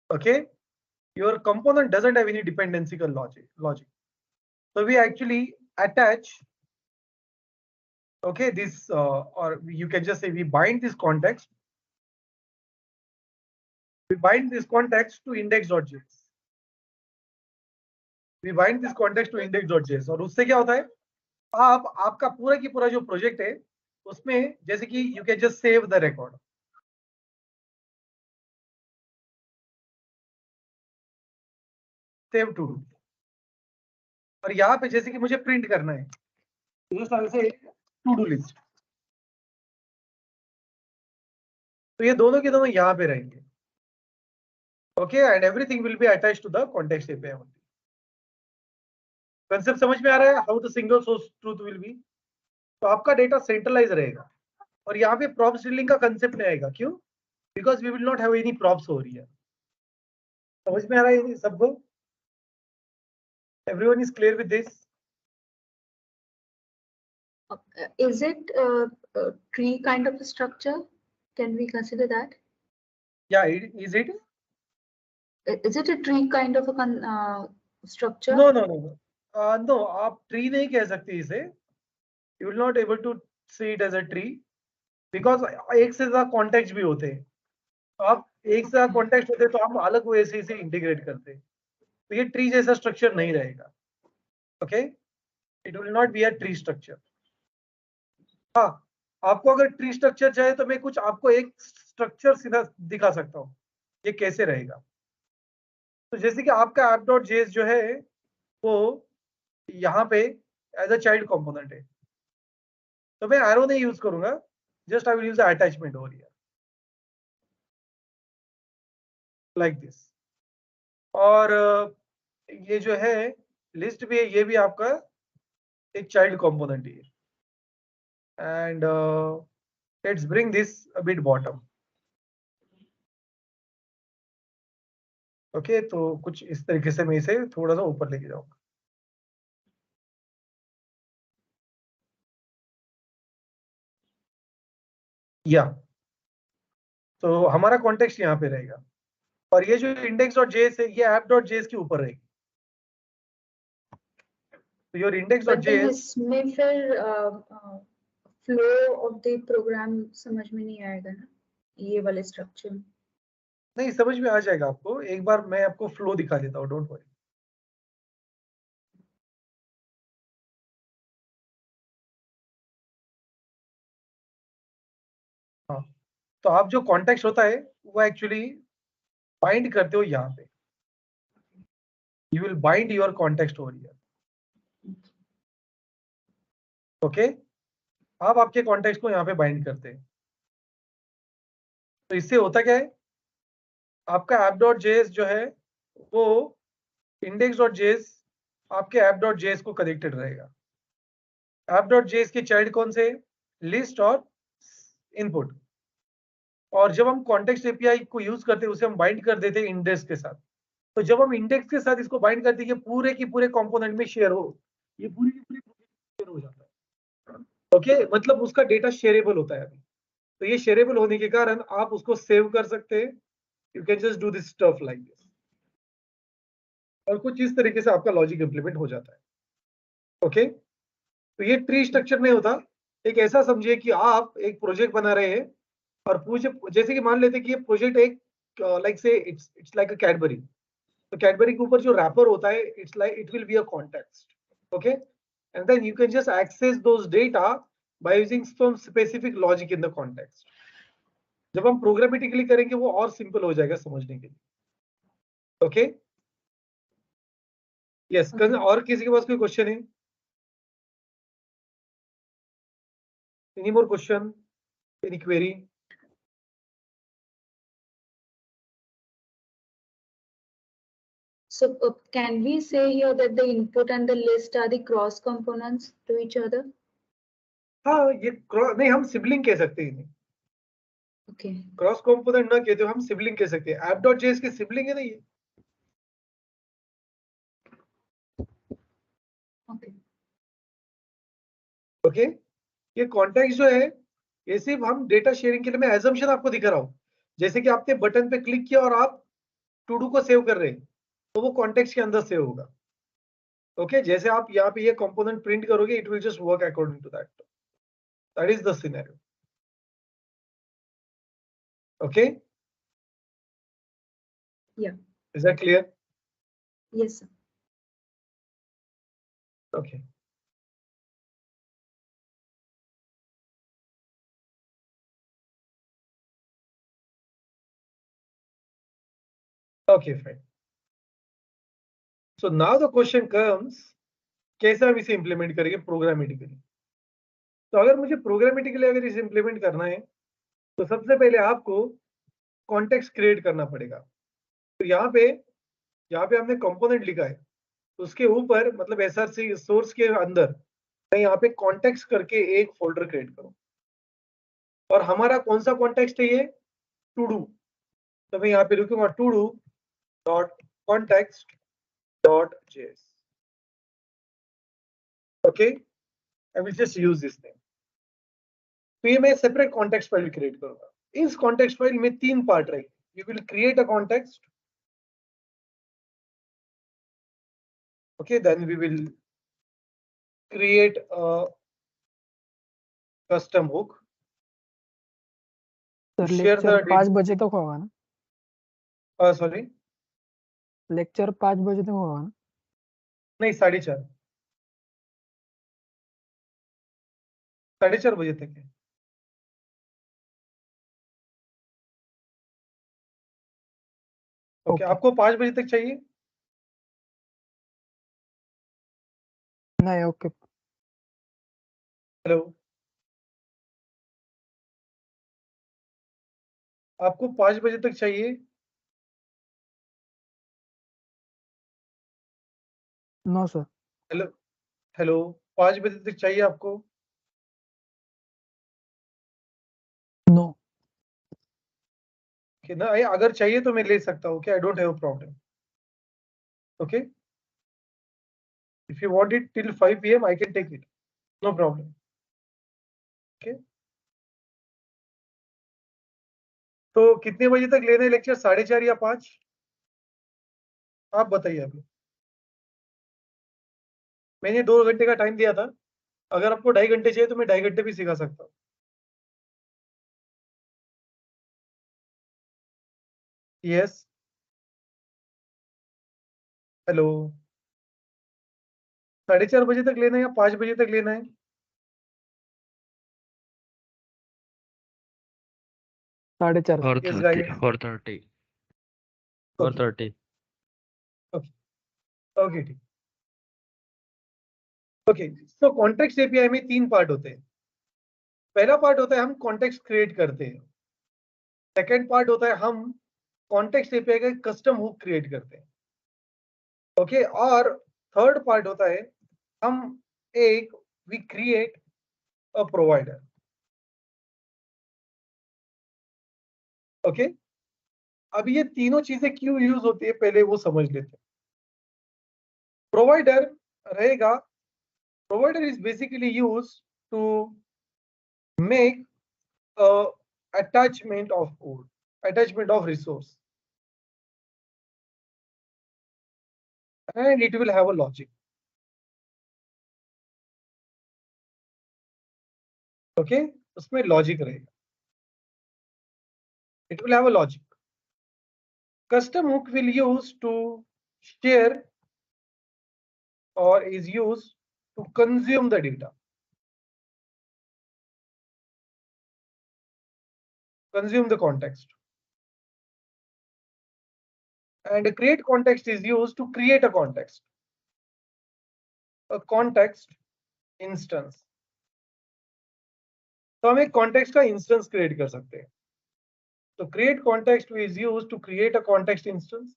Okay, your component doesn't have any dependency का logic. So we actually attach, okay, this or you can just say we bind this context. We bind this context to index.js. We bind this context to index.js. और उससे क्या होता है, आपका पूरा की पूरा जो प्रोजेक्ट है उसमें जैसे कि you can just save the record. Save to do. और यहाँ पे जैसे कि मुझे प्रिंट करना है, just I'll say to do list. तो ये दोनों के दोनों यहाँ पे रहेंगे. Okay, and everything will be attached to the context API only. Concept समझ में आ रहा है? How the single source truth will be. तो आपका डेटा सेंट्रलाइज रहेगा और यहाँ पे प्रॉप्स डीलिंग का कंसेप्ट नहीं आएगा. क्यों? Because we will not have any props हो रही है. समझ में आ रहा है सबको? Everyone is clear with this? Is it a tree kind of a structure? Can we consider that? या is it? Is it a tree kind of a structure? No no no no, आप tree नहीं कह सकते इसे. You will not able to see it as a tree because एक से ज्यादा context भी होते हैं. आप एक से ज्यादा कॉन्टेक्स्ट होते हैं तो आप अलग वे से इसे इंटीग्रेट करते हैं. तो ये ट्री जैसा स्ट्रक्चर नहीं रहेगा. Okay, it will not be a tree structure. हाँ, आपको अगर ट्री स्ट्रक्चर चाहिए तो मैं कुछ आपको एक स्ट्रक्चर सीधा दिखा सकता हूँ ये कैसे रहेगा. तो जैसे कि आपका app.js जो है वो यहाँ पे एज अ चाइल्ड कंपोनेंट है, तो मैं एरो नहीं यूज करूंगा, just I will use attachment over here like this. और ये जो है लिस्ट भी है, ये भी आपका एक चाइल्ड कंपोनेंट है. And let's bring this a bit bottom. Okay, तो कुछ इस तरीके से मैं इसे थोड़ा सा ऊपर लेके जाऊंगा. या तो हमारा कॉन्टेक्स्ट यहाँ पे रहेगा और ये जो index.js है ये app.js के ऊपर रहेगी. तो योर But then index.js इसमें फिर flow of the program समझ में नहीं आएगा ना, ये वाले structure. नहीं, समझ में आ जाएगा आपको. एक बार मैं आपको फ्लो दिखा देता हूँ, डोंट वरी. हाँ, तो आप जो कॉन्टेक्स्ट होता है वो एक्चुअली बाइंड करते हो यहाँ पे. You will bind your context over here. Okay, आप आपके कॉन्टेक्स्ट को यहाँ पे बाइंड करते हैं. तो इससे होता क्या है, आपका app.js जो है वो index.js आपके app.js को कनेक्टेड रहेगा. app.js के चाइल्ड कौन से? लिस्ट और इनपुट. और जब हम कॉन्टेक्स्ट एपीआई को यूज करते हैं उसे हम बाइंड कर देते हैं इंडेक्स के साथ. तो जब हम इंडेक्स के साथ इसको बाइंड करते हैं ये पूरे की पूरे कंपोनेंट में शेयर हो, ये पूरी की पूरी शेयर हो जाता है। ओके, मतलब उसका डेटा शेयरेबल होता है अभी। तो ये शेयरेबल होने के कारण आप उसको सेव कर सकते हैं। You can just do this stuff like this, और कुछ इस तरीके से आपका लॉजिक इंप्लीमेंट हो जाता है। ओके, तो ये ट्री स्ट्रक्चर नहीं होता। एक ऐसा समझिए कि आप एक प्रोजेक्ट बना रहे हैं, और पूछे जैसे कि मान लेते हैं कि ये प्रोजेक्ट एक लाइक से इट्स लाइक अ कैडबरी। तो कैडबरी के ऊपर जो रैपर होता है, it's like it will be a context. Okay, and then you can just access those data by using some specific logic in the context. जब हम programmatically करेंगे वो और सिंपल हो जाएगा समझने के लिए। Okay, yes. और किसी के पास कोई क्वेश्चन है? Any more question, any query? So can we say here that the input and the list are the cross components to each other? हाँ, ये नहीं, हम सिबलिंग कह सकते हैं। Okay. क्रॉस कंपोनेंट ना कहते हो, हम सिबलिंग कह सकते हैं। app.js के सिबलिंग है ना ये। Okay. ओके, ये कॉन्टेक्स्ट जो है, ये सिर्फ हम डेटा शेयरिंग के लिए, मैं एजम्पशन आपको दिखा रहा हूँ। जैसे कि आपने बटन पे क्लिक किया और आप टू डू को सेव कर रहे हैं, तो वो कॉन्टेक्स्ट के अंदर सेव होगा। ओके, जैसे आप यहाँ पे ये कंपोनेंट प्रिंट करोगे, it will just work according to that. That is the scenario. Okay, Yeah. Is that clear? Yes, sir. Okay, okay, fine. So now the question comes, कैसे हम इसे इंप्लीमेंट करेंगे प्रोग्रामेटिकली। तो अगर मुझे प्रोग्रामेटिकली अगर इसे इंप्लीमेंट करना है, तो सबसे पहले आपको कॉन्टेक्स्ट क्रिएट करना पड़ेगा। तो यहाँ पे हमने कंपोनेंट लिखा है, उसके ऊपर मतलब एसआरसी सोर्स के अंदर मैं यहाँ पे कॉन्टेक्स्ट करके एक फोल्डर क्रिएट करूँ। और हमारा कौन सा कॉन्टेक्स्ट है ये? To do. तो मैं यहाँ पे लिखूंगा to do dot context dot JS. Okay, I will just use this name. तो ये मैं सेपरेट कॉन्टेक्स्ट फाइल क्रिएट करूंगा। इस कॉन्टेक्स्ट फाइल में 3 पार्ट रहेंगे। You will create a context, okay, then we will create a custom hook to sir share the lecture 5 बजे तक होगा ना? sorry, लेक्चर 5 बजे तक होगा ना? नहीं, 4:30 4:30 बजे तक है। ओके, आपको 5 बजे तक चाहिए? नहीं, ओके। हेलो, आपको 5 बजे तक चाहिए? No sir. हेलो, हेलो, 5 बजे तक चाहिए आपको? नो। कि ना, अगर चाहिए तो मैं ले सकता हूँ। I don't have a problem. Okay, if you want it till 5 PM I can take it, no problem. Okay, तो कितने बजे तक लेना है लेक्चर? 4:30 या 5? आप बताइए अभी। मैंने 2 घंटे का टाइम दिया था। अगर आपको 2.5 घंटे चाहिए तो मैं 2.5 घंटे भी सिखा सकता हूँ। यस, हेलो, 4:30 बजे तक लेना है या 5 बजे तक लेना है? 4:30। 4:30. 4:30. 4:30. ओके, ठीक। ओके, तो कॉन्टेक्स्ट एपीआई में 3 पार्ट होते हैं। पहला पार्ट होता है हम कॉन्टेक्स्ट क्रिएट करते हैं। सेकंड पार्ट होता है हम कॉन्टेक्स्ट एपीआई का कस्टम हुक क्रिएट करते हैं। ओके, और थर्ड पार्ट होता है हम we create a provider. Okay, अब ये तीनों चीजें क्यों यूज होती है पहले वो समझ लेते हैं। प्रोवाइडर रहेगा Provider is basically used to make a attachment of code, attachment of resource, and it will have a logic. Okay, उसमें logic रहेगा. It will have a logic. Custom hook will use to share or is used to consume the data. Consume the context. And a create context is used to create a context. A context instance. तो हम एक context का instance create कर सकते हैं. So create context is used to create a context instance.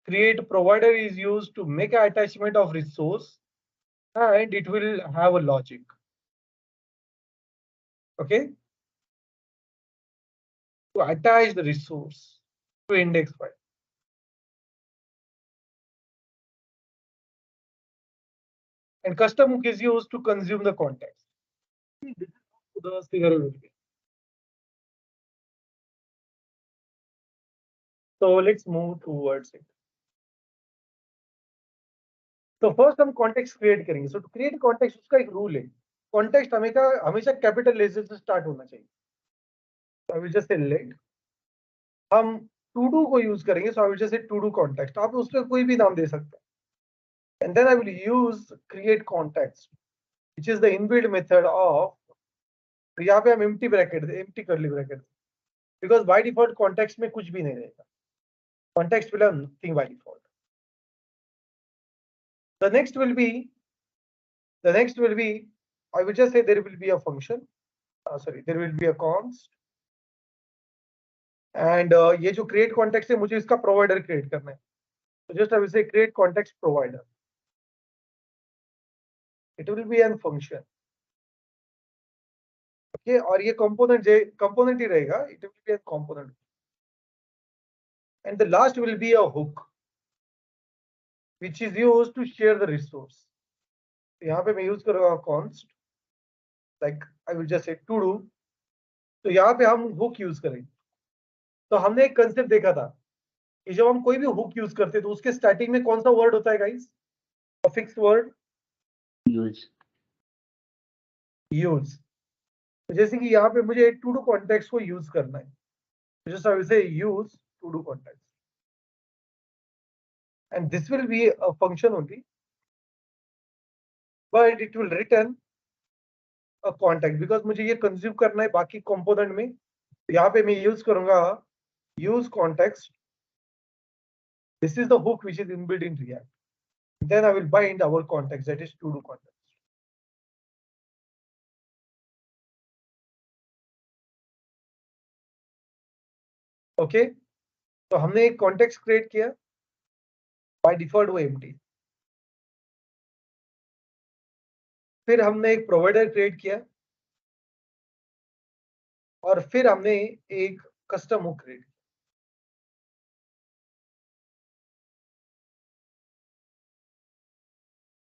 Create provider is used to make an attachment of resource, and it will have a logic. Okay. To attach the resource to index file. And custom hook is used to consume the context. The figure will be. So let's move towards it. So first हम context create करेंगे. So to create context उसका एक rule है. Context हमेशा capital letter से start होना चाहिए. So I will just say let. हम to do को use करेंगे. So I will just say to do context. आप उसमें कोई भी नाम दे सकते हैं. And then I will use create context, which is the inbuilt method of. यहाँ पे हम empty bracket, empty curly bracket. Because by default context में कुछ भी नहीं रहेगा. Context will have nothing by default. The next will be, I will just say there will be a function. There will be a const. And ये जो create context है मुझे इसका provider create करना है. So just I will say create context provider. It will be a function. Okay, और ये component ही रहेगा. It will be a component. And the last will be a hook, which is used to share the resource. यहाँ पे मैं use करूँगा const. Like I will just say to do. तो यहाँ पे हम hook use करेंगे. तो हमने एक concept देखा था कि जब हम कोई भी hook use करते हैं तो उसके starting में कौन सा word होता है guys? A fixed word. Use. तो जैसे कि यहाँ पे मुझे to do context को use करना है. Just I will say use to do context. And this will be a function only, but it will return a context because मुझे ये consume करना है बाकी component में. यहाँ पे मैं use करूँगा use context. This is the hook which is inbuilt in React. Then I will bind our context, that is to do context. Okay, तो हमने एक context create किया. By default वो empty. फिर हमने एक provider create किया. और फिर हमने एक custom hook create किया.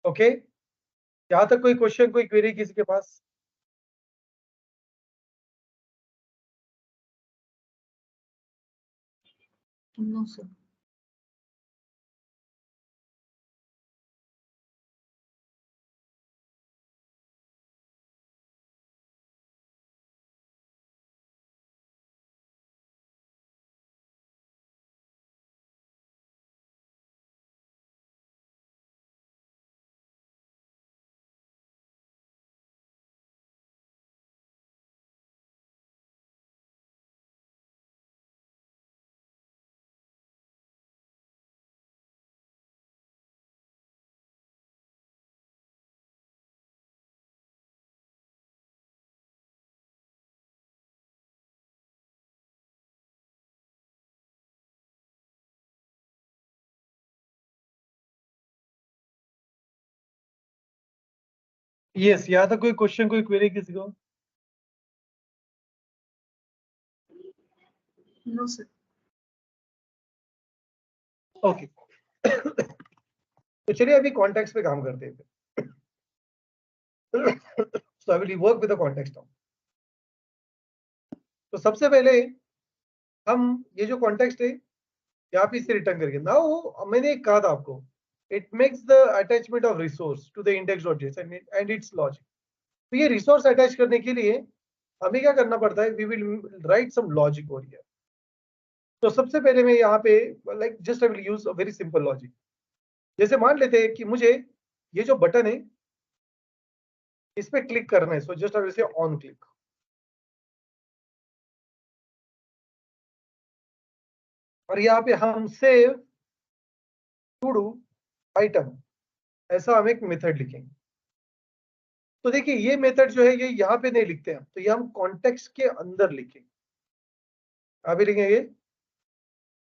Okay, यहाँ तक कोई क्वेश्चन, कोई क्वेरी किसी के पास? No, sir. Yes, यहाँ तक कोई क्वेश्चन, कोई क्वेरी किसी को? No, sir. Okay. तो चलिए अभी कॉन्टेक्स्ट पे काम करते हैं. So I will work with the context DOM. तो सबसे पहले हम ये जो कॉन्टेक्स्ट है यहाँ पे इसे रिटर्न करेंगे। नाउ मैंने कहा था आपको, it makes the attachment of resource to the index.json and it's logic. तो ये रिसोर्स अटैच करने के लिए हमें क्या करना पड़ता है, we will write some logic over here. तो सबसे पहले मैं यहाँ पे like just I will use a very simple logic. जैसे मान लेते हैं कि मुझे ये जो बटन है इस पे क्लिक करना है, सो जस्ट आई विल से ऑन क्लिक। और यहाँ पे हम सेव टू डू आइटम ऐसा हम एक मेथड लिखेंगे। तो देखिए ये मेथड जो है ये यहाँ पे नहीं लिखते हम, तो ये हम कॉन्टेक्स्ट के अंदर लिखेंगे। अभी लिखेंगे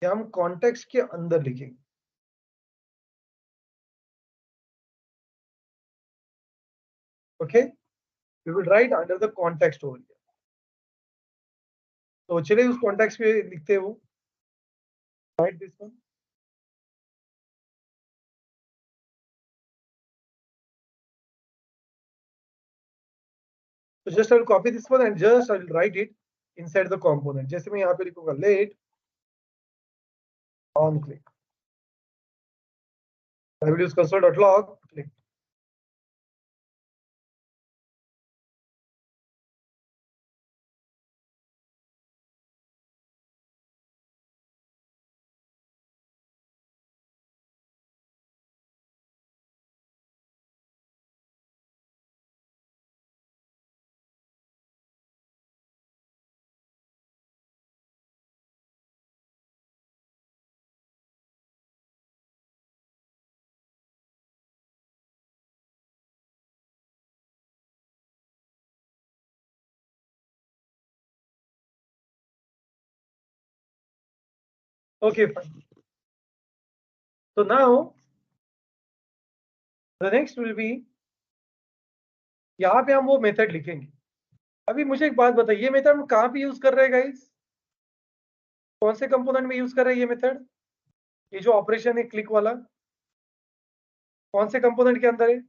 ये हम कॉन्टेक्स्ट के अंदर लिखेंगे। Okay, we will write under the context over here. तो चलिए उस कॉन्टेक्स्ट पे लिखते हैं वो, write this one. So just I will copy this one and just I will write it inside the component. जैसे मैं यहाँ पे लिखूंगा let on click. I will use console.log click. Okay, fine. So now the next will be, यहाँ पे हम वो method लिखेंगे। अभी मुझे एक बात बताइए, ये मेथड हम कहाँ पे यूज कर रहे हैं गाइस? कौन से कंपोनेंट में यूज कर रहे हैं ये मेथड? ये जो ऑपरेशन है क्लिक वाला कौन से कंपोनेंट के अंदर है?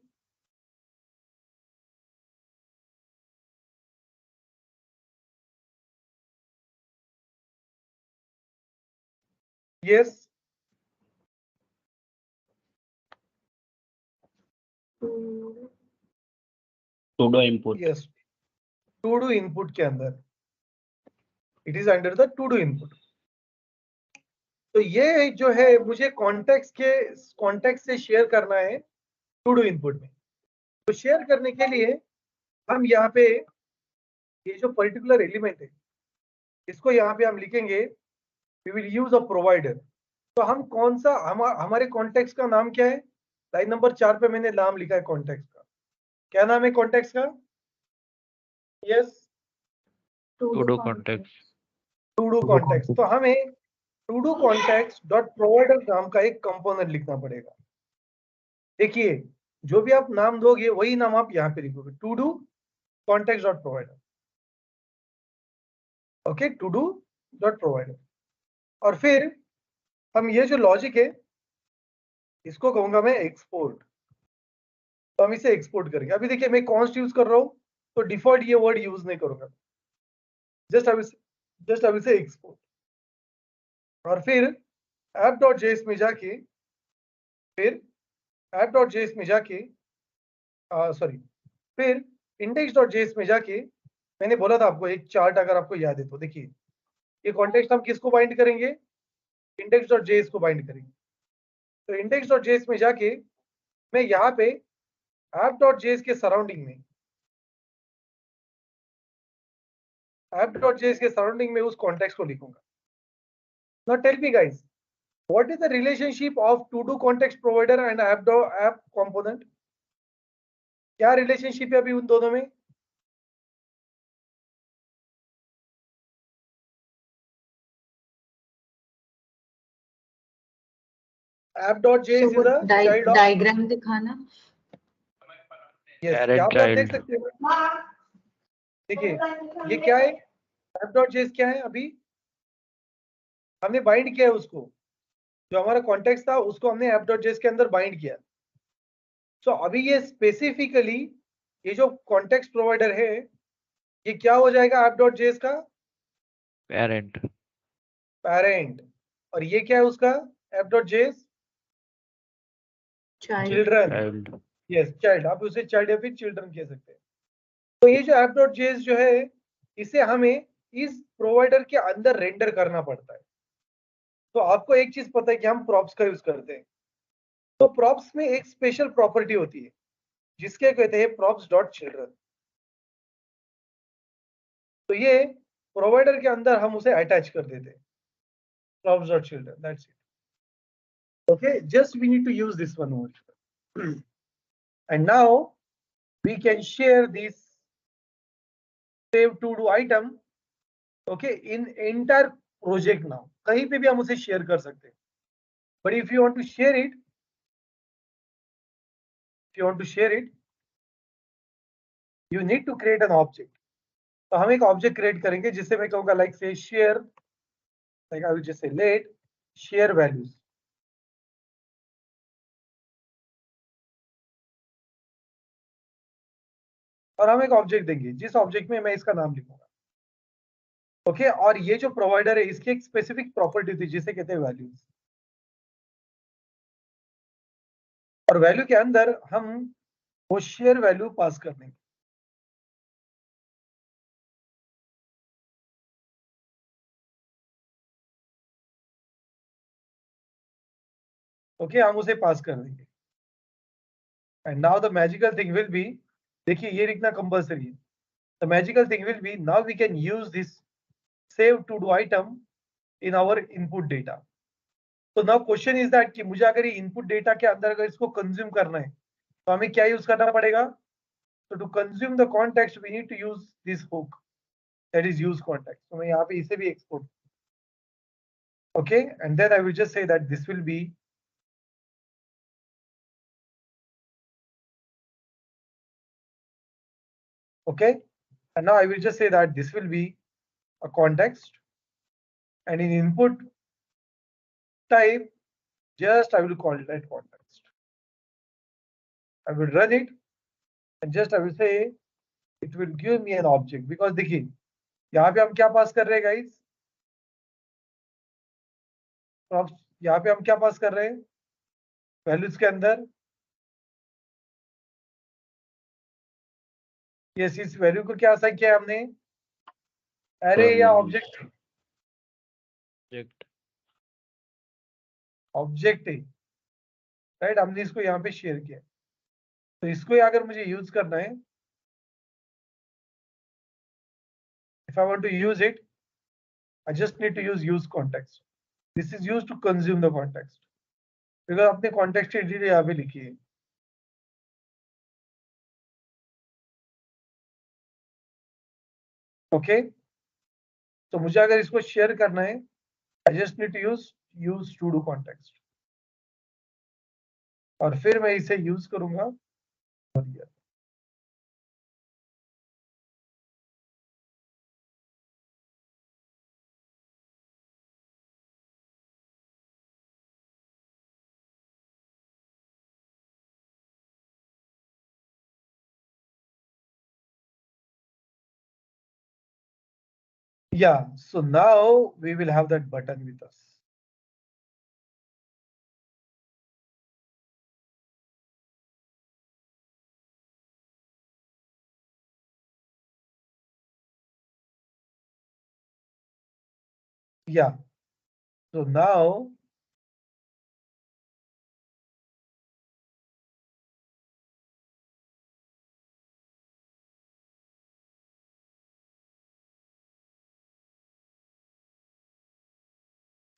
Yes, sudo input. Yes, to do input के अंदर, it is under the to do input. तो ये जो है मुझे कॉन्टेक्स्ट से शेयर करना है टू डू इनपुट में। तो शेयर करने के लिए हम यहाँ पे ये जो पर्टिकुलर एलिमेंट है इसको यहाँ पे हम लिखेंगे we will use a provider. तो हम कौन सा हमारे कॉन्टेक्स्ट का नाम क्या है? लाइन नंबर 4 पे मैंने नाम लिखा है कॉन्टेक्स्ट का। क्या नाम है कॉन्टेक्स्ट का? Yes, Sudo context. To do context. तो हमें to do context dot provider नाम का एक कंपोनेंट लिखना पड़ेगा। देखिए जो भी आप नाम दोगे वही नाम आप यहाँ पे लिखोगे, to do context dot provider. Okay, to do dot provider. और फिर हम ये जो लॉजिक है इसको कहूंगा मैं एक्सपोर्ट। तो हम इसे एक्सपोर्ट करेंगे। अभी देखिए मैं कॉन्स्ट यूज कर रहा हूँ तो डिफॉल्ट ये वर्ड यूज नहीं करूंगा, जस्ट आई विल से एक्सपोर्ट। और फिर app.js में जाके फिर index.js में जाके मैंने बोला था आपको एक चार्ट, अगर आपको याद है तो देखिए ये कॉन्टेक्स्ट हम किसको बाइंड करेंगे? index.js को बाइंड करेंगे। तो index.js में जाके मैं यहाँ पे app.js के सराउंडिंग में उस कॉन्टेक्स्ट को लिखूंगा। Now tell me guys, what is the relationship of to-do context provider and app component? क्या रिलेशनशिप है अभी उन दोनों में? app.js is a child of, diagram दिखाना। yes, Parent यहाँ पे आप देख child. सकते हैं। देखिए ये क्या है, app.js क्या है? अभी हमने बाइंड किया है उसको, जो हमारा कॉन्टेक्स्ट था उसको हमने app.js के अंदर बाइंड किया। सो अभी ये स्पेसिफिकली ये जो कॉन्टेक्स्ट प्रोवाइडर है ये क्या हो जाएगा app.js का parent, पेरेंट, और ये क्या है उसका app.js Child. Children, child, yes child, आप उसे चाइल्ड या फिर चिल्ड्रन कह सकते हैं। तो ये जो app.js जो है इसे हमें इस प्रोवाइडर के अंदर रेंडर करना पड़ता है। तो आपको एक चीज पता है कि हम प्रॉप्स का यूज करते हैं, तो प्रॉप्स में एक स्पेशल प्रॉपर्टी होती है जिसके कहते हैं प्रॉप्स डॉट चिल्ड्रन। तो ये प्रोवाइडर के अंदर हम उसे अटैच कर देते हैं props dot children, that's it. Okay, just we need to use this one over and now we can share this save to do item okay in entire project now, कहीं पे भी हम उसे शेयर कर सकते हैं। but if you want to share it, you need to create an object। तो हम एक ऑब्जेक्ट क्रिएट करेंगे जिससे मैं कहूंगा लाइक से share, like I will just से लेट शेयर वैल्यूज, और हम एक ऑब्जेक्ट देंगे जिस ऑब्जेक्ट में मैं इसका नाम लिखूंगा। ओके और ये जो प्रोवाइडर है इसकी एक स्पेसिफिक प्रॉपर्टी थी जिसे कहते हैं वैल्यूज, और वैल्यू के अंदर हम वो शेयर वैल्यू पास कर देंगे। ओके हम उसे पास कर देंगे and now the magical thing will be, देखिए ये लिखना कंपल्सरी है। The magical thing will be now we can use this save to do item in our input data. तो नाउ क्वेश्चन इज दैट कि मुझे अगर ये इनपुट डेटा के अंदर अगर इसको कंज्यूम करना है तो हमें क्या यूज करना पड़ेगा? तो to consume the context we need to use this hook that is use context. तो मैं यहाँ पे इसे भी export, okay and then I will just say that this will be okay, and now I will just say that this will be a context and in input type just I will call it that context. I will run it and just I will say it will give me an object because देखिए यहाँ पे हम क्या पास कर रहे हैं guys, तो यहाँ पे हम क्या पास कर रहे हैं वैल्यूज के अंदर, यस इस वैल्यू को क्या असाइन किया है हमने, अरे या ऑब्जेक्ट, object, ऑब्जेक्ट है राइट, हमने इसको यहाँ पे शेयर किया। तो इसको अगर मुझे यूज करना है, if I want to use it I just need to use context. This is used to consume the context because आपने context की डिटेल यहाँ पे लिखी है। ओके तो मुझे अगर इसको शेयर करना है I just need to use to do context और फिर मैं इसे यूज करूंगा yeah, so now we will have that button with us. Yeah, so now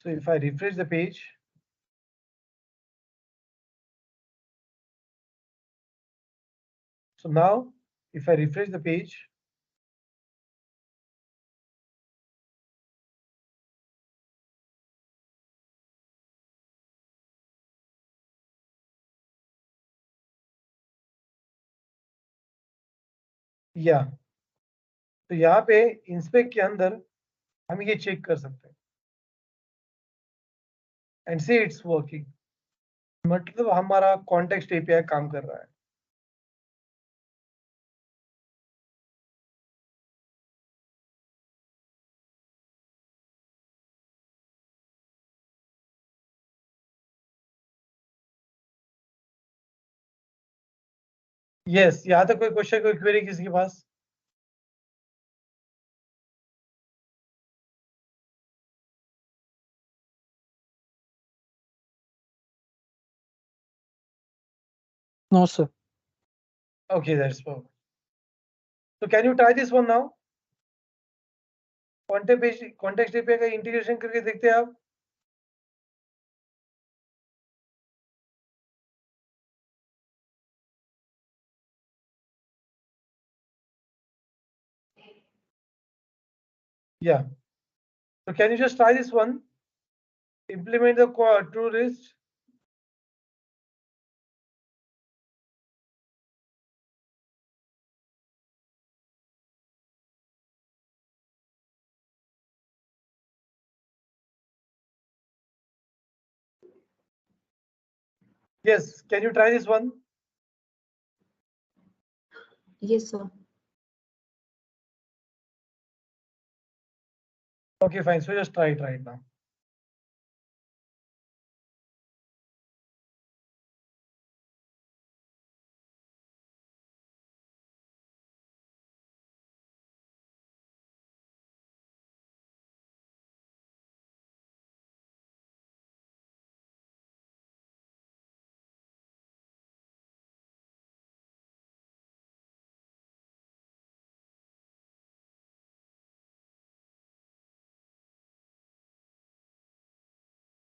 so if I refresh the page, so now if I refresh the page, या तो यहाँ पे inspect के अंदर हम ये चेक कर सकते हैं एंड सी इट्स वर्किंग, मतलब हमारा कॉन्टेक्स्ट एपीआई काम कर रहा है। यस, यहाँ तक कोई क्वेश्चन, कोई क्वेरी किसी के पास? No, sir. Okay, that's perfect. So can you try this one now? context API का इंटीग्रेशन करके देखते हैं आप? Yeah. So can you just try this one? Implement the true list. Yes, can you try this one? Yes, sir. Okay, fine. So just try it right now.